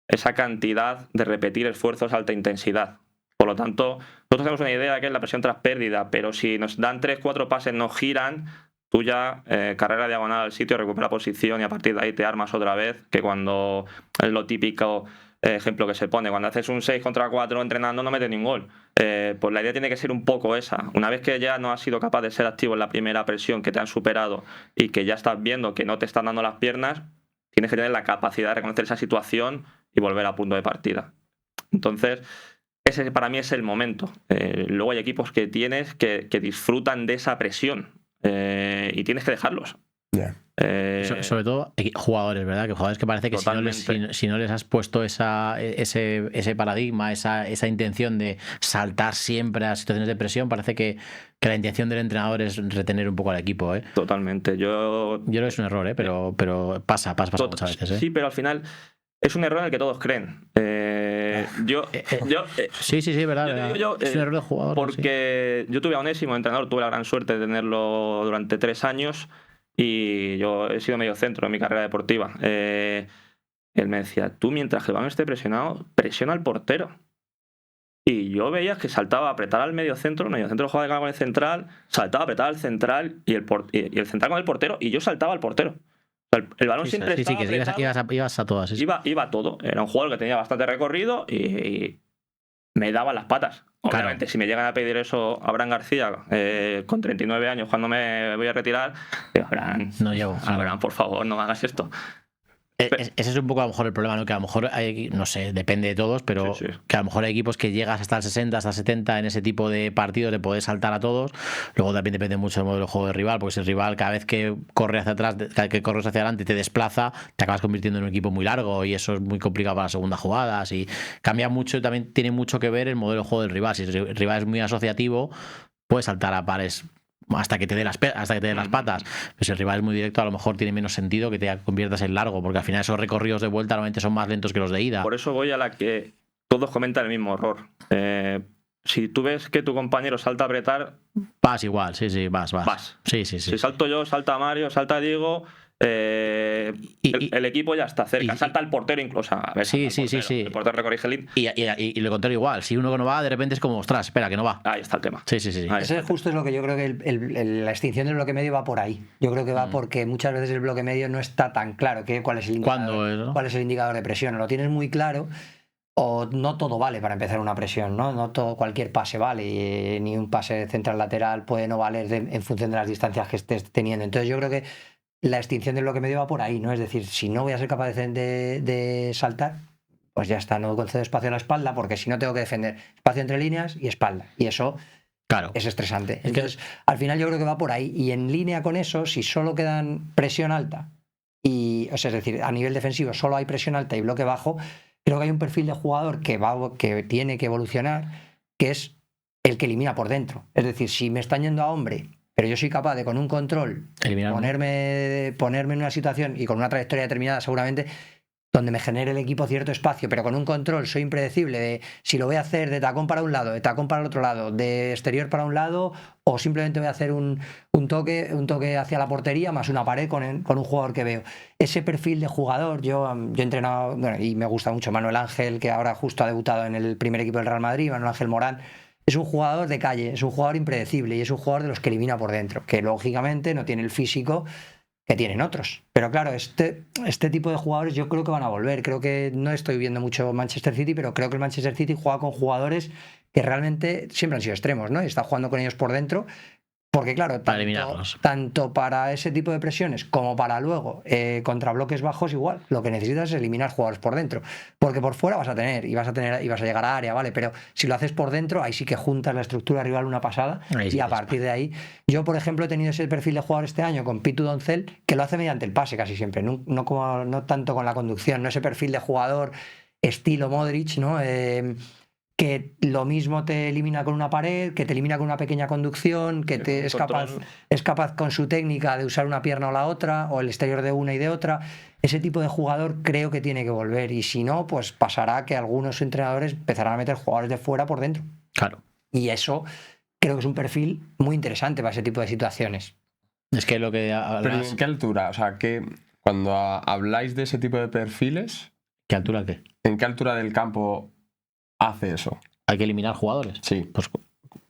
esa cantidad de repetir esfuerzos a alta intensidad. Por lo tanto, nosotros tenemos una idea que es la presión tras pérdida, pero si nos dan 3-4 pases, no giran, tú ya carrera diagonal al sitio, recupera posición y a partir de ahí te armas otra vez, que cuando es lo típico ejemplo que se pone, cuando haces un 6 contra 4 entrenando no metes ni un gol. Pues la idea tiene que ser un poco esa. Una vez que ya no has sido capaz de ser activo en la primera presión, que te han superado y que ya estás viendo que no te están dando las piernas, tienes que tener la capacidad de reconocer esa situación y volver a punto de partida. Entonces, ese para mí es el momento. Luego hay equipos que tienes que disfrutan de esa presión y tienes que dejarlos. Yeah. Sobre todo jugadores, ¿verdad? Que jugadores que parece que si no les has puesto ese paradigma, esa intención de saltar siempre a situaciones de presión, parece que la intención del entrenador es retener un poco al equipo, ¿eh? Totalmente. Yo creo que es un error, ¿eh? Pero pasa muchas veces, ¿eh? Sí, pero al final es un error en el que todos creen. Sí, es verdad. Es un error de jugador. Porque yo tuve a Onésimo, entrenador, tuve la gran suerte de tenerlo durante 3 años y yo he sido medio centro en mi carrera deportiva. Él me decía, tú mientras que el balón esté presionado, presiona al portero. Y yo veía que saltaba a apretar al medio centro jugaba con el central, saltaba a apretar al central y el central con el portero y yo saltaba al portero. El balón siempre estaba que ibas a todas. Iba a todo. Era un jugador que tenía bastante recorrido y me daba las patas. Obviamente, claro. Si me llegan a pedir eso a Abraham García con 39 años cuando me voy a retirar, digo, Abraham, no llego. Abraham, por favor, no me hagas esto. Ese es un poco a lo mejor el problema, ¿no? Que a lo mejor hay, no sé, depende de todos, pero Sí. que a lo mejor hay equipos que llegas hasta el 60, hasta el 70 en ese tipo de partidos, le puedes saltar a todos. Luego también depende mucho del modelo de juego del rival, porque si el rival cada vez que corre hacia atrás, cada vez que corres hacia adelante y te desplaza, te acabas convirtiendo en un equipo muy largo y eso es muy complicado para las segundas jugadas y cambia mucho y también tiene mucho que ver el modelo de juego del rival. Si el rival es muy asociativo, puedes saltar a pares hasta que te dé las patas. Pero si el rival es muy directo, a lo mejor tiene menos sentido que te conviertas en largo, porque al final esos recorridos de vuelta normalmente son más lentos que los de ida. Por eso voy a la que todos comentan el mismo error. Si tú ves que tu compañero salta a apretar, vas igual, sí, vas. Sí. Si salto yo, salta Mario, salta Diego, el equipo ya está cerca. Salta el portero incluso. A ver, sí. El portero recorrige el y lo contrario igual. Si uno que no va, de repente es como, ostras, espera, que no va. Ahí está el tema. Sí. Ese justo es lo que yo creo que la extinción del bloque medio va por ahí. Yo creo que va porque muchas veces el bloque medio no está tan claro cuál es el indicador, cuál es el indicador de presión. Lo tienes muy claro o no todo vale para empezar una presión, ¿no? No todo, cualquier pase vale, ni un pase central lateral puede no valer en función de las distancias que estés teniendo. Entonces yo creo que la extinción del bloque medio va por ahí, ¿no? Es decir, si no voy a ser capaz de saltar, pues ya está, no concedo espacio a la espalda, porque si no tengo que defender espacio entre líneas y espalda. Y eso es estresante. Entonces, al final yo creo que va por ahí. Y en línea con eso, si solo quedan presión alta, es decir, a nivel defensivo solo hay presión alta y bloque bajo, creo que hay un perfil de jugador que tiene que evolucionar, que es el que elimina por dentro. Es decir, si me están yendo a hombre, pero yo soy capaz de con un control ponerme en una situación y con una trayectoria determinada seguramente donde me genere el equipo cierto espacio, pero con un control soy impredecible de si lo voy a hacer de tacón para un lado, de tacón para el otro lado, de exterior para un lado, o simplemente voy a hacer un toque hacia la portería más una pared con un jugador que veo. Ese perfil de jugador, yo he entrenado, y me gusta mucho Manuel Ángel, que ahora justo ha debutado en el primer equipo del Real Madrid, Manuel Ángel Morán. Es un jugador de calle, es un jugador impredecible y es un jugador de los que elimina por dentro, que lógicamente no tiene el físico que tienen otros. Pero claro, este tipo de jugadores yo creo que van a volver. Creo que no estoy viendo mucho Manchester City, pero creo que el Manchester City juega con jugadores que realmente siempre han sido extremos, ¿no? Y está jugando con ellos por dentro. Porque claro, tanto para ese tipo de presiones como para luego contra bloques bajos igual, lo que necesitas es eliminar jugadores por dentro, porque por fuera vas a llegar a área, ¿vale? Pero si lo haces por dentro, ahí sí que juntas la estructura rival una pasada y a partir de ahí, yo por ejemplo he tenido ese perfil de jugador este año con Pitu Doncel, que lo hace mediante el pase casi siempre, no tanto con la conducción, no ese perfil de jugador estilo Modric, ¿no? Que lo mismo te elimina con una pared, que te elimina con una pequeña conducción, que es capaz con su técnica de usar una pierna o la otra, o el exterior de una y de otra. Ese tipo de jugador creo que tiene que volver, y si no, pues pasará que algunos entrenadores empezarán a meter jugadores de fuera por dentro. Claro. Y eso creo que es un perfil muy interesante para ese tipo de situaciones. Es que lo que hablas... ¿Pero en qué altura? O sea, cuando habláis de ese tipo de perfiles... ¿Qué altura qué? ¿En qué altura del campo hace eso? ¿Hay que eliminar jugadores? Sí. Pues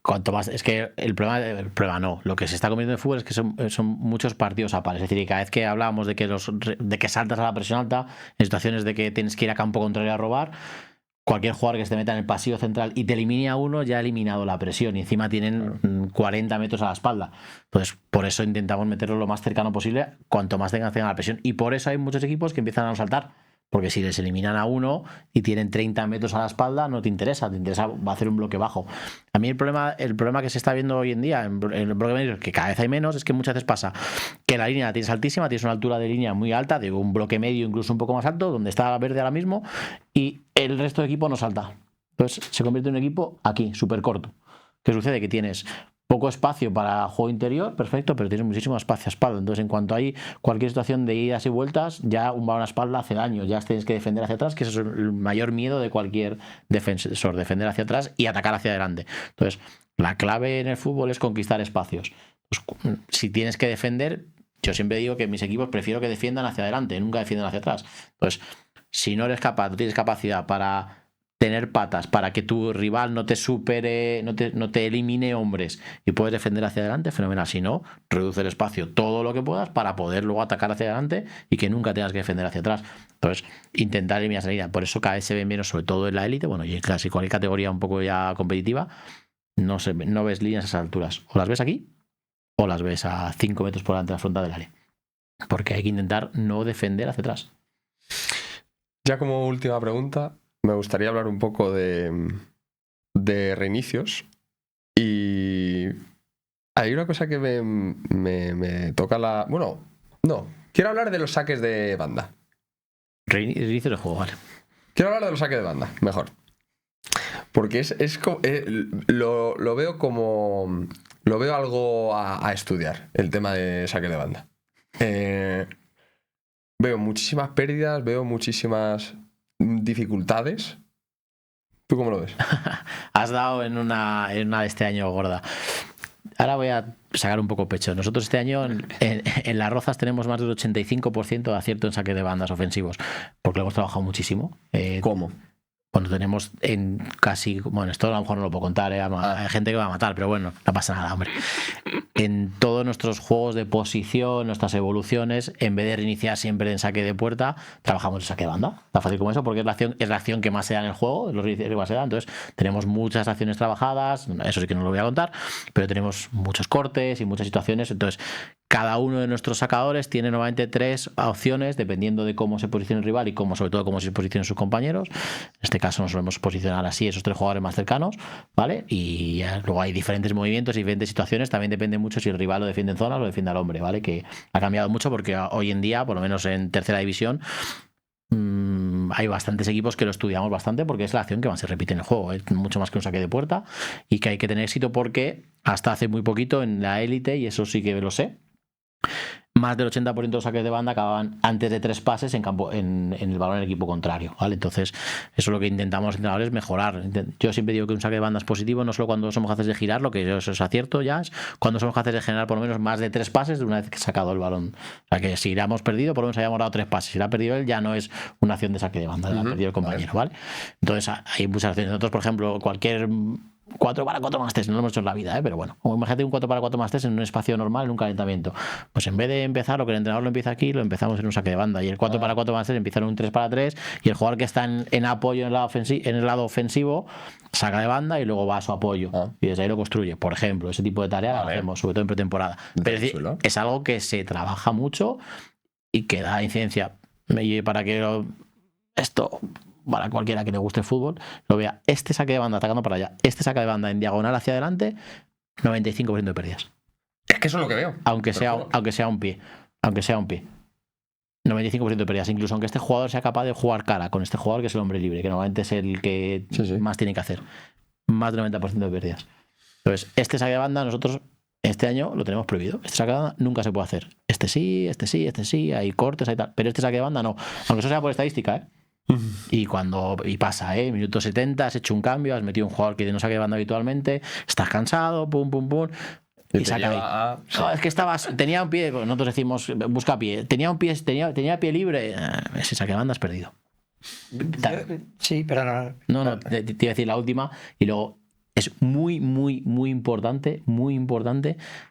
cuanto más... Es que el problema no. Lo que se está convirtiendo en fútbol es que son muchos partidos a pares. Es decir, cada vez que hablábamos de que saltas a la presión alta, en situaciones de que tienes que ir a campo contrario a robar, cualquier jugador que se te meta en el pasillo central y te elimine a uno, ya ha eliminado la presión. Y encima tienen 40 metros a la espalda. Entonces, por eso intentamos meterlo lo más cercano posible, cuanto más tengan la presión. Y por eso hay muchos equipos que empiezan a no saltar. Porque si les eliminan a uno y tienen 30 metros a la espalda, no te interesa va a hacer un bloque bajo. A mí el problema que se está viendo hoy en día en el bloque medio, que cada vez hay menos, es que muchas veces pasa que la línea la tienes altísima, tienes una altura de línea muy alta, de un bloque medio incluso un poco más alto, donde está verde ahora mismo, y el resto del equipo no salta. Entonces se convierte en un equipo aquí, súper corto. ¿Qué sucede? Que tienes poco espacio para juego interior, perfecto, pero tienes muchísimo espacio a espalda. Entonces, en cuanto hay cualquier situación de idas y vueltas, ya un balón a espalda hace daño, ya tienes que defender hacia atrás, que eso es el mayor miedo de cualquier defensor, defender hacia atrás y atacar hacia adelante. Entonces, la clave en el fútbol es conquistar espacios. Pues, si tienes que defender, yo siempre digo que mis equipos prefiero que defiendan hacia adelante, nunca defiendan hacia atrás. Entonces, si no eres capaz, no tienes capacidad para tener patas, para que tu rival no te supere, no te elimine hombres y puedes defender hacia adelante, fenomenal. Si no, reduce el espacio todo lo que puedas para poder luego atacar hacia adelante y que nunca tengas que defender hacia atrás. Entonces, intentar eliminar salida. Por eso cada vez se ve menos, sobre todo en la élite, bueno, y casi cualquier categoría un poco ya competitiva, no ves líneas a esas alturas. O las ves aquí o las ves a 5 metros por delante de la frontal del área. Porque hay que intentar no defender hacia atrás. Ya como última pregunta, me gustaría hablar un poco de reinicios. Y hay una cosa que me toca la... Bueno, no. Quiero hablar de los saques de banda. Reinicio del juego, vale. Quiero hablar de los saques de banda, mejor. Porque lo veo como... Lo veo algo a estudiar, el tema de saque de banda. Veo muchísimas pérdidas, veo muchísimas dificultades. ¿Tú cómo lo ves? Has dado en una de este año gorda. Ahora voy a sacar un poco pecho. Nosotros este año en Las Rozas tenemos más del 85% de acierto en saque de bandas ofensivos, porque lo hemos trabajado muchísimo. ¿Cómo? Bueno, tenemos en casi... Bueno, esto a lo mejor no lo puedo contar, hay gente que va a matar, pero bueno, no pasa nada, hombre. En todos nuestros juegos de posición, nuestras evoluciones, en vez de reiniciar siempre en saque de puerta, trabajamos en saque de banda. Tan fácil como eso, porque es la acción que más se da en el juego, es los reinicios que más se da. Entonces, tenemos muchas acciones trabajadas, eso sí que no lo voy a contar, pero tenemos muchos cortes y muchas situaciones. Entonces, cada uno de nuestros sacadores tiene normalmente 3 opciones, dependiendo de cómo se posicione el rival y sobre todo cómo se posicionen sus compañeros. En este caso nos solemos posicionar así, esos 3 jugadores más cercanos, ¿vale? Y luego hay diferentes movimientos y diferentes situaciones. También depende mucho si el rival lo defiende en zona o lo defiende al hombre, ¿vale? Que ha cambiado mucho porque hoy en día, por lo menos en tercera división, hay bastantes equipos que lo estudiamos bastante porque es la acción que más se repite en el juego. Es mucho más que un saque de puerta y que hay que tener éxito porque hasta hace muy poquito en la élite, y eso sí que lo sé, más del 80% de los saques de banda acababan antes de 3 pases en el balón del equipo contrario, ¿vale? Entonces, eso es lo que intentamos los entrenadores mejorar. Yo siempre digo que un saque de banda es positivo, no solo cuando somos capaces de girar, lo que eso es acierto ya, es cuando somos capaces de generar por lo menos más de 3 pases de una vez que he sacado el balón. O sea, que si hemos perdido, por lo menos hayamos dado 3 pases. Si la ha perdido él, ya no es una acción de saque de banda, la ha perdido el compañero, ¿vale? Entonces, hay muchas acciones. Nosotros, por ejemplo, cualquier 4 para 4 más 3, no lo hemos hecho en la vida, pero bueno, imagínate un 4 para 4 más 3 en un espacio normal, en un calentamiento. Pues en vez de empezar lo que el entrenador lo empieza aquí, lo empezamos en un saque de banda, y el 4 para 4 más 3 empieza en un 3 para 3, y el jugador que está en apoyo en el lado ofensivo saca de banda y luego va a su apoyo y desde ahí lo construye. Por ejemplo, ese tipo de tarea lo hacemos, sobre todo en pretemporada. Pero es algo que se trabaja mucho y que da incidencia. Y para que esto, para cualquiera que le guste el fútbol, lo vea, este saque de banda atacando para allá, este saque de banda en diagonal hacia adelante, 95% de pérdidas. Es que eso es lo que veo. Aunque sea un pie. 95% de pérdidas, incluso aunque este jugador sea capaz de jugar cara con este jugador que es el hombre libre, que normalmente es el que más tiene que hacer. Más del 90% de pérdidas. Entonces, este saque de banda nosotros este año lo tenemos prohibido. Este saque de banda nunca se puede hacer. Este sí, hay cortes, hay tal. Pero este saque de banda no. Aunque eso sea por estadística, ¿eh? Y pasa, minuto 70, has hecho un cambio, has metido un jugador que no saque de banda habitualmente, estás cansado, pum. Y saca ahí. Es que tenía un pie, nosotros decimos, busca pie, tenía pie libre, ese saque de banda has perdido. Sí, pero no. No, te iba a decir la última, y luego es muy importante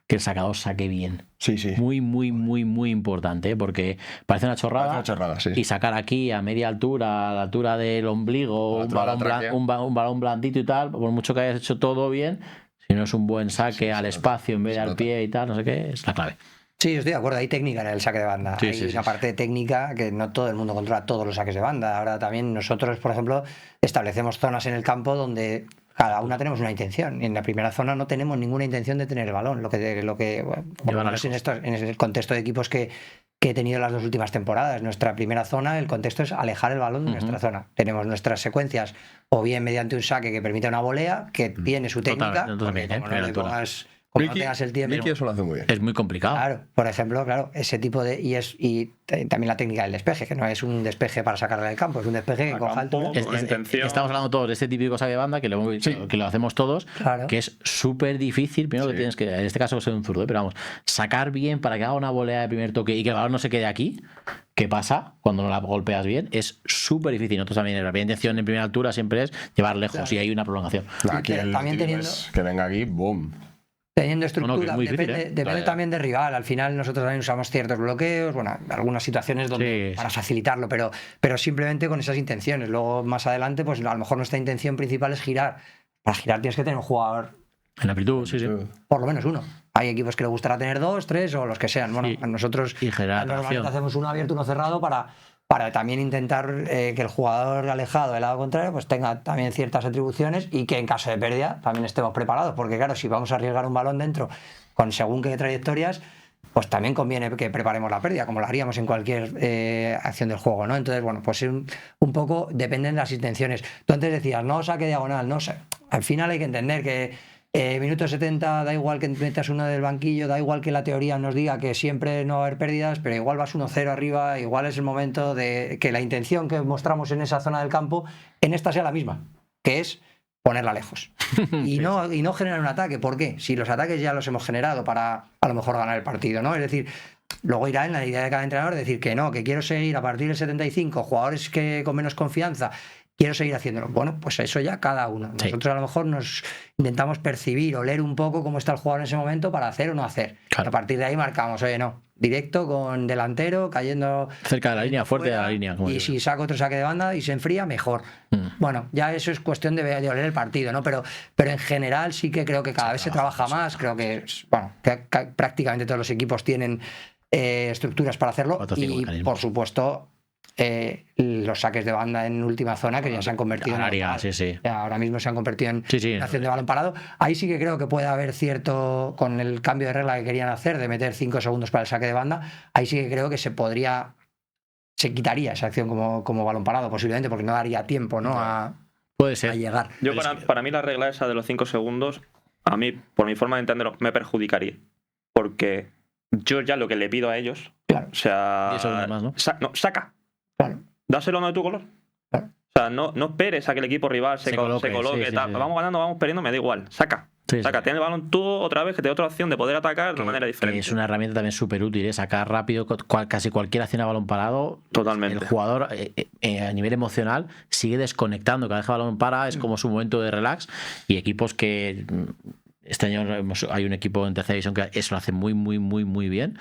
que el sacador saque bien. Sí. Muy importante, porque parece una chorrada, sí. Y sacar aquí a media altura, a la altura del ombligo, un balón blandito y tal, por mucho que hayas hecho todo bien, si no es un buen saque al espacio en vez de al pie y tal, no sé qué, es la clave. Sí, yo estoy de acuerdo, hay técnica en el saque de banda. Hay una parte de técnica que no todo el mundo controla todos los saques de banda. Ahora también nosotros, por ejemplo, establecemos zonas en el campo donde cada una tenemos una intención. Y en la primera zona no tenemos ninguna intención de tener el balón. Lo que por lo menos en el contexto de equipos que he tenido las 2 últimas temporadas. Nuestra primera zona, el contexto es alejar el balón de nuestra zona. Tenemos nuestras secuencias, o bien mediante un saque que permite una volea, que tiene su técnica. Como no tengas el tiempo. Miki eso lo hace muy bien. Es muy complicado. Claro, por ejemplo, ese tipo de. Y también la técnica del despeje, que no es un despeje para sacarle del campo, es un despeje que coja altura. Estamos hablando todos de este típico saque de banda que lo hacemos todos, claro. Que es súper difícil. Primero que tienes que, en este caso, ser un zurdo, pero vamos, sacar bien para que haga una volea de primer toque y que el balón no se quede aquí. ¿Qué pasa cuando no la golpeas bien? Es súper difícil. Nosotros también, la primera intención en primera altura siempre es llevar lejos y hay una prolongación. Aquí también teniendo que venga aquí, boom. Teniendo estructura, depende también del rival. Al final nosotros también usamos ciertos bloqueos, algunas situaciones donde para facilitarlo, pero simplemente con esas intenciones. Luego más adelante, pues a lo mejor nuestra intención principal es girar. Para girar tienes que tener un jugador en amplitud, sí. Por lo menos uno. Hay equipos que le gustará tener 2, 3 o los que sean. Bueno, nosotros normalmente hacemos uno abierto, uno cerrado para para también intentar que el jugador alejado del lado contrario pues tenga también ciertas atribuciones y que en caso de pérdida también estemos preparados, porque claro, si vamos a arriesgar un balón dentro con según qué trayectorias, pues también conviene que preparemos la pérdida, como lo haríamos en cualquier acción del juego, ¿no? Entonces, bueno, pues un poco dependen de las intenciones. Tú antes decías, no saque diagonal, no sé. Al final hay que entender que minuto 70, da igual que metas uno del banquillo, da igual que la teoría nos diga que siempre no va a haber pérdidas, pero igual vas 1-0 arriba, igual es el momento de que la intención que mostramos en esa zona del campo, en esta sea la misma, que es ponerla lejos y no generar un ataque. ¿Por qué? Si los ataques ya los hemos generado para a lo mejor ganar el partido, ¿no? Es decir, luego irá en la idea de cada entrenador decir que no, que quiero seguir a partir del 75 jugadores que con menos confianza, quiero seguir haciéndolo. Bueno, pues eso ya cada uno. Nosotros a lo mejor nos intentamos percibir o leer un poco cómo está el jugador en ese momento para hacer o no hacer. Claro. A partir de ahí marcamos, oye, no, directo con delantero, cayendo cerca de la línea, fuerte de la línea. Y si saca otro saque de banda y se enfría, mejor. Bueno, ya eso es cuestión de oler el partido, ¿no? Pero en general sí que creo que cada vez se trabaja más. Creo que, bueno, que prácticamente todos los equipos tienen estructuras para hacerlo. Y, por supuesto, los saques de banda en última zona que ya se han convertido en área, ahora mismo se han convertido en acción de balón parado. Ahí sí que creo que puede haber cierto, con el cambio de regla que querían hacer de meter 5 segundos para el saque de banda, ahí sí que creo que se quitaría esa acción como balón parado posiblemente, porque no daría tiempo, ¿no? Puede ser. A llegar. Yo para mí la regla esa de los 5 segundos, a mí, por mi forma de entenderlo, me perjudicaría, porque yo ya lo que le pido a ellos, claro. O sea, 10 segundos más, ¿no? Saca. Claro. Dáselo no de tu color. Claro. O sea, no esperes a que el equipo rival se coloque tal. Sí. Vamos ganando, vamos perdiendo, me da igual. Saca. Saca, ten el balón tú otra vez, que te da otra opción de poder atacar de manera diferente. Es una herramienta también súper útil, sacar rápido casi cualquier acción a balón parado. Totalmente. El jugador a nivel emocional sigue desconectando. Cada vez que el balón para es como su momento de relax. Y equipos que este año hay un equipo en tercera división que eso lo hace muy, muy, muy, muy bien.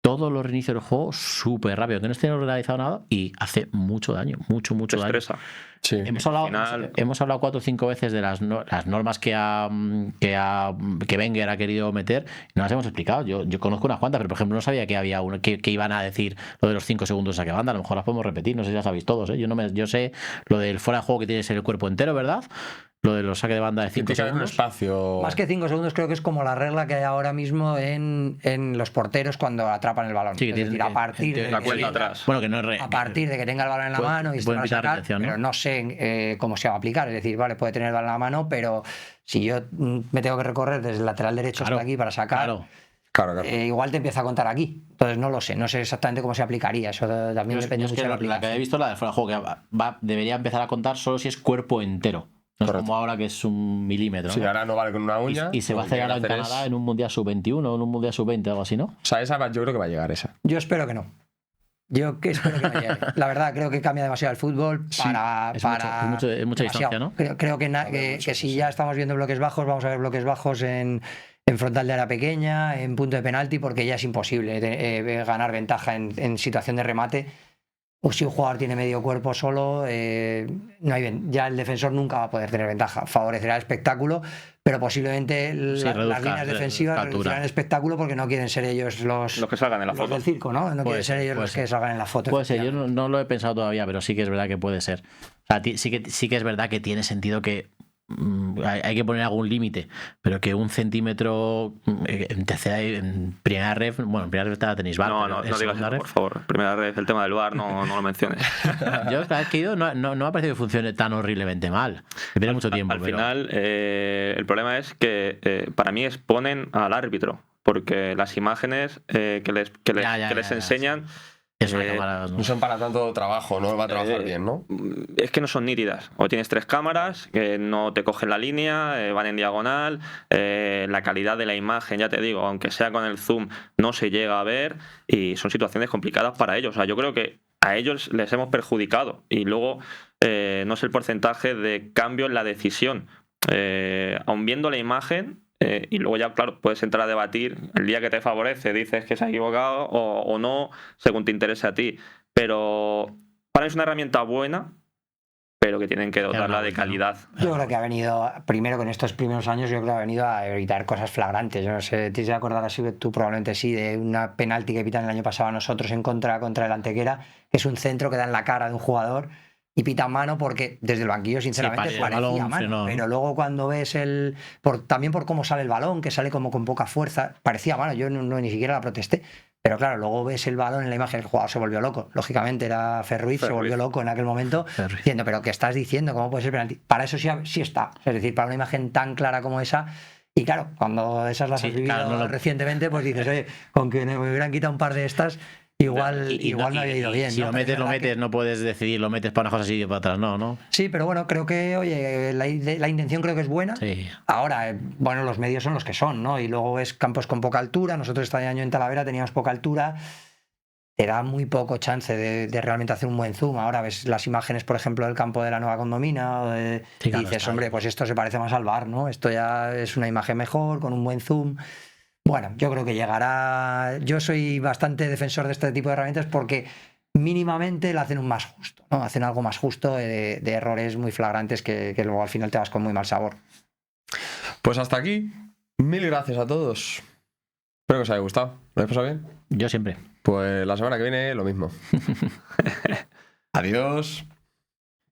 Todos los reinicios del juego súper rápido, que no estén realizado nada y hace mucho daño, mucho daño. Sí. Hemos hablado 4 o 5 veces de las normas que Wenger ha querido meter y no las hemos explicado. Yo conozco unas cuantas, pero por ejemplo no sabía que había que iban a decir lo de los 5 segundos de saque banda. A lo mejor las podemos repetir, no sé si las sabéis todos. Yo sé lo del fuera de juego que tiene que ser el cuerpo entero, ¿verdad? Lo de los saques de banda de 5 segundos. Un espacio. Más que 5 segundos creo que es como la regla que hay ahora mismo en los porteros cuando atrapan el balón. Sí, es decir, a partir de la cuenta atrás. Bueno, que no a partir de que tenga el balón en la mano y se va a sacar, pero no sé cómo se va a aplicar. Es decir, vale, puede tener el balón en la mano, pero si yo me tengo que recorrer desde el lateral derecho hasta aquí para sacar, Claro. igual te empieza a contar aquí. Entonces no lo sé, no sé exactamente cómo se aplicaría. Eso también depende mucho de la aplicación. La que he visto, la de fuera de juego, que debería empezar a contar solo si es cuerpo entero. No es como ahora que es 1 milímetro. Sí, ahora no vale con una uña. Y se va a hacer ahora en Canadá en un Mundial Sub-21 o en un Mundial Sub-20 o algo así, ¿no? O sea, yo creo que va a llegar esa. Yo espero que no. Espero que no llegue. La verdad, creo que cambia demasiado el fútbol es mucha distancia, ¿no? Creo que si ya estamos viendo bloques bajos, vamos a ver bloques bajos en frontal de área pequeña, en punto de penalti, porque ya es imposible ganar ventaja en situación de remate. O si un jugador tiene medio cuerpo solo, no hay ya el defensor nunca va a poder tener ventaja. Favorecerá el espectáculo, pero posiblemente las líneas defensivas reducirán el espectáculo porque no quieren ser ellos los que salgan en la foto del circo, ¿no? No quieren ser ellos los que salgan en la foto. Puede ser, yo no lo he pensado todavía, pero sí que es verdad que puede ser. O sea, sí que es verdad que tiene sentido que hay que poner algún límite, pero que 1 centímetro en primera ref, bueno, en primera ref la tenéis, ¿vale? No digas eso, por favor. Primera ref, el tema del VAR, no lo menciones. Yo cada vez que he ido no me ha parecido que funcione tan horriblemente mal. Me pierde mucho tiempo. Al final, el problema es que para mí exponen al árbitro, porque las imágenes que les enseñan. No son para tanto trabajo, no va a trabajar bien, ¿no? Es que no son nítidas. O tienes 3 cámaras que no te cogen la línea, van en diagonal, la calidad de la imagen, ya te digo, aunque sea con el zoom, no se llega a ver y son situaciones complicadas para ellos. O sea, yo creo que a ellos les hemos perjudicado y luego no sé el porcentaje de cambio en la decisión. Aun viendo la imagen, y luego ya, claro, puedes entrar a debatir el día que te favorece, dices que se ha equivocado o no, según te interese a ti. Pero para mí es una herramienta buena, pero que tienen que dotarla de calidad. Yo creo que ha venido, primero que en estos primeros años, yo creo que ha venido a evitar cosas flagrantes. Yo no sé, tienes que acordar así, tú probablemente sí, de una penalti que pitan el año pasado a nosotros en contra el Antequera, que es un centro que da en la cara de un jugador y pita mano porque desde el banquillo sinceramente parecía mano, pero luego cuando ves también por cómo sale el balón, que sale como con poca fuerza, parecía mano, yo ni siquiera la protesté, pero claro, luego ves el balón en la imagen, el jugador se volvió loco, lógicamente era Ferruiz, se volvió loco en aquel momento, diciendo, pero ¿qué estás diciendo? ¿Cómo puede ser penalti? Para eso sí está, es decir, para una imagen tan clara como esa. Y claro, cuando esas las has vivido recientemente, pues dices, oye, con que me hubieran quitado un par de estas, igual no había ido bien. Si lo metes, no puedes decidir, lo metes para una cosa así y para atrás, no. Sí, pero bueno, creo que, oye, la intención creo que es buena. Sí. Ahora, bueno, los medios son los que son, ¿no? Y luego ves campos con poca altura. Nosotros este año en Talavera teníamos poca altura. Te da muy poco chance de realmente hacer un buen zoom. Ahora ves las imágenes, por ejemplo, del campo de la Nueva Condomina y dices, hombre, pues esto se parece más al VAR, ¿no? Esto ya es una imagen mejor, con un buen zoom. Bueno, yo creo que llegará. Yo soy bastante defensor de este tipo de herramientas porque mínimamente lo hacen un más justo, ¿no? Hacen algo más justo de errores muy flagrantes que luego al final te vas con muy mal sabor. Pues hasta aquí. 1000 gracias a todos. Espero que os haya gustado. ¿Lo habéis pasado bien? Yo siempre. Pues la semana que viene lo mismo. Adiós.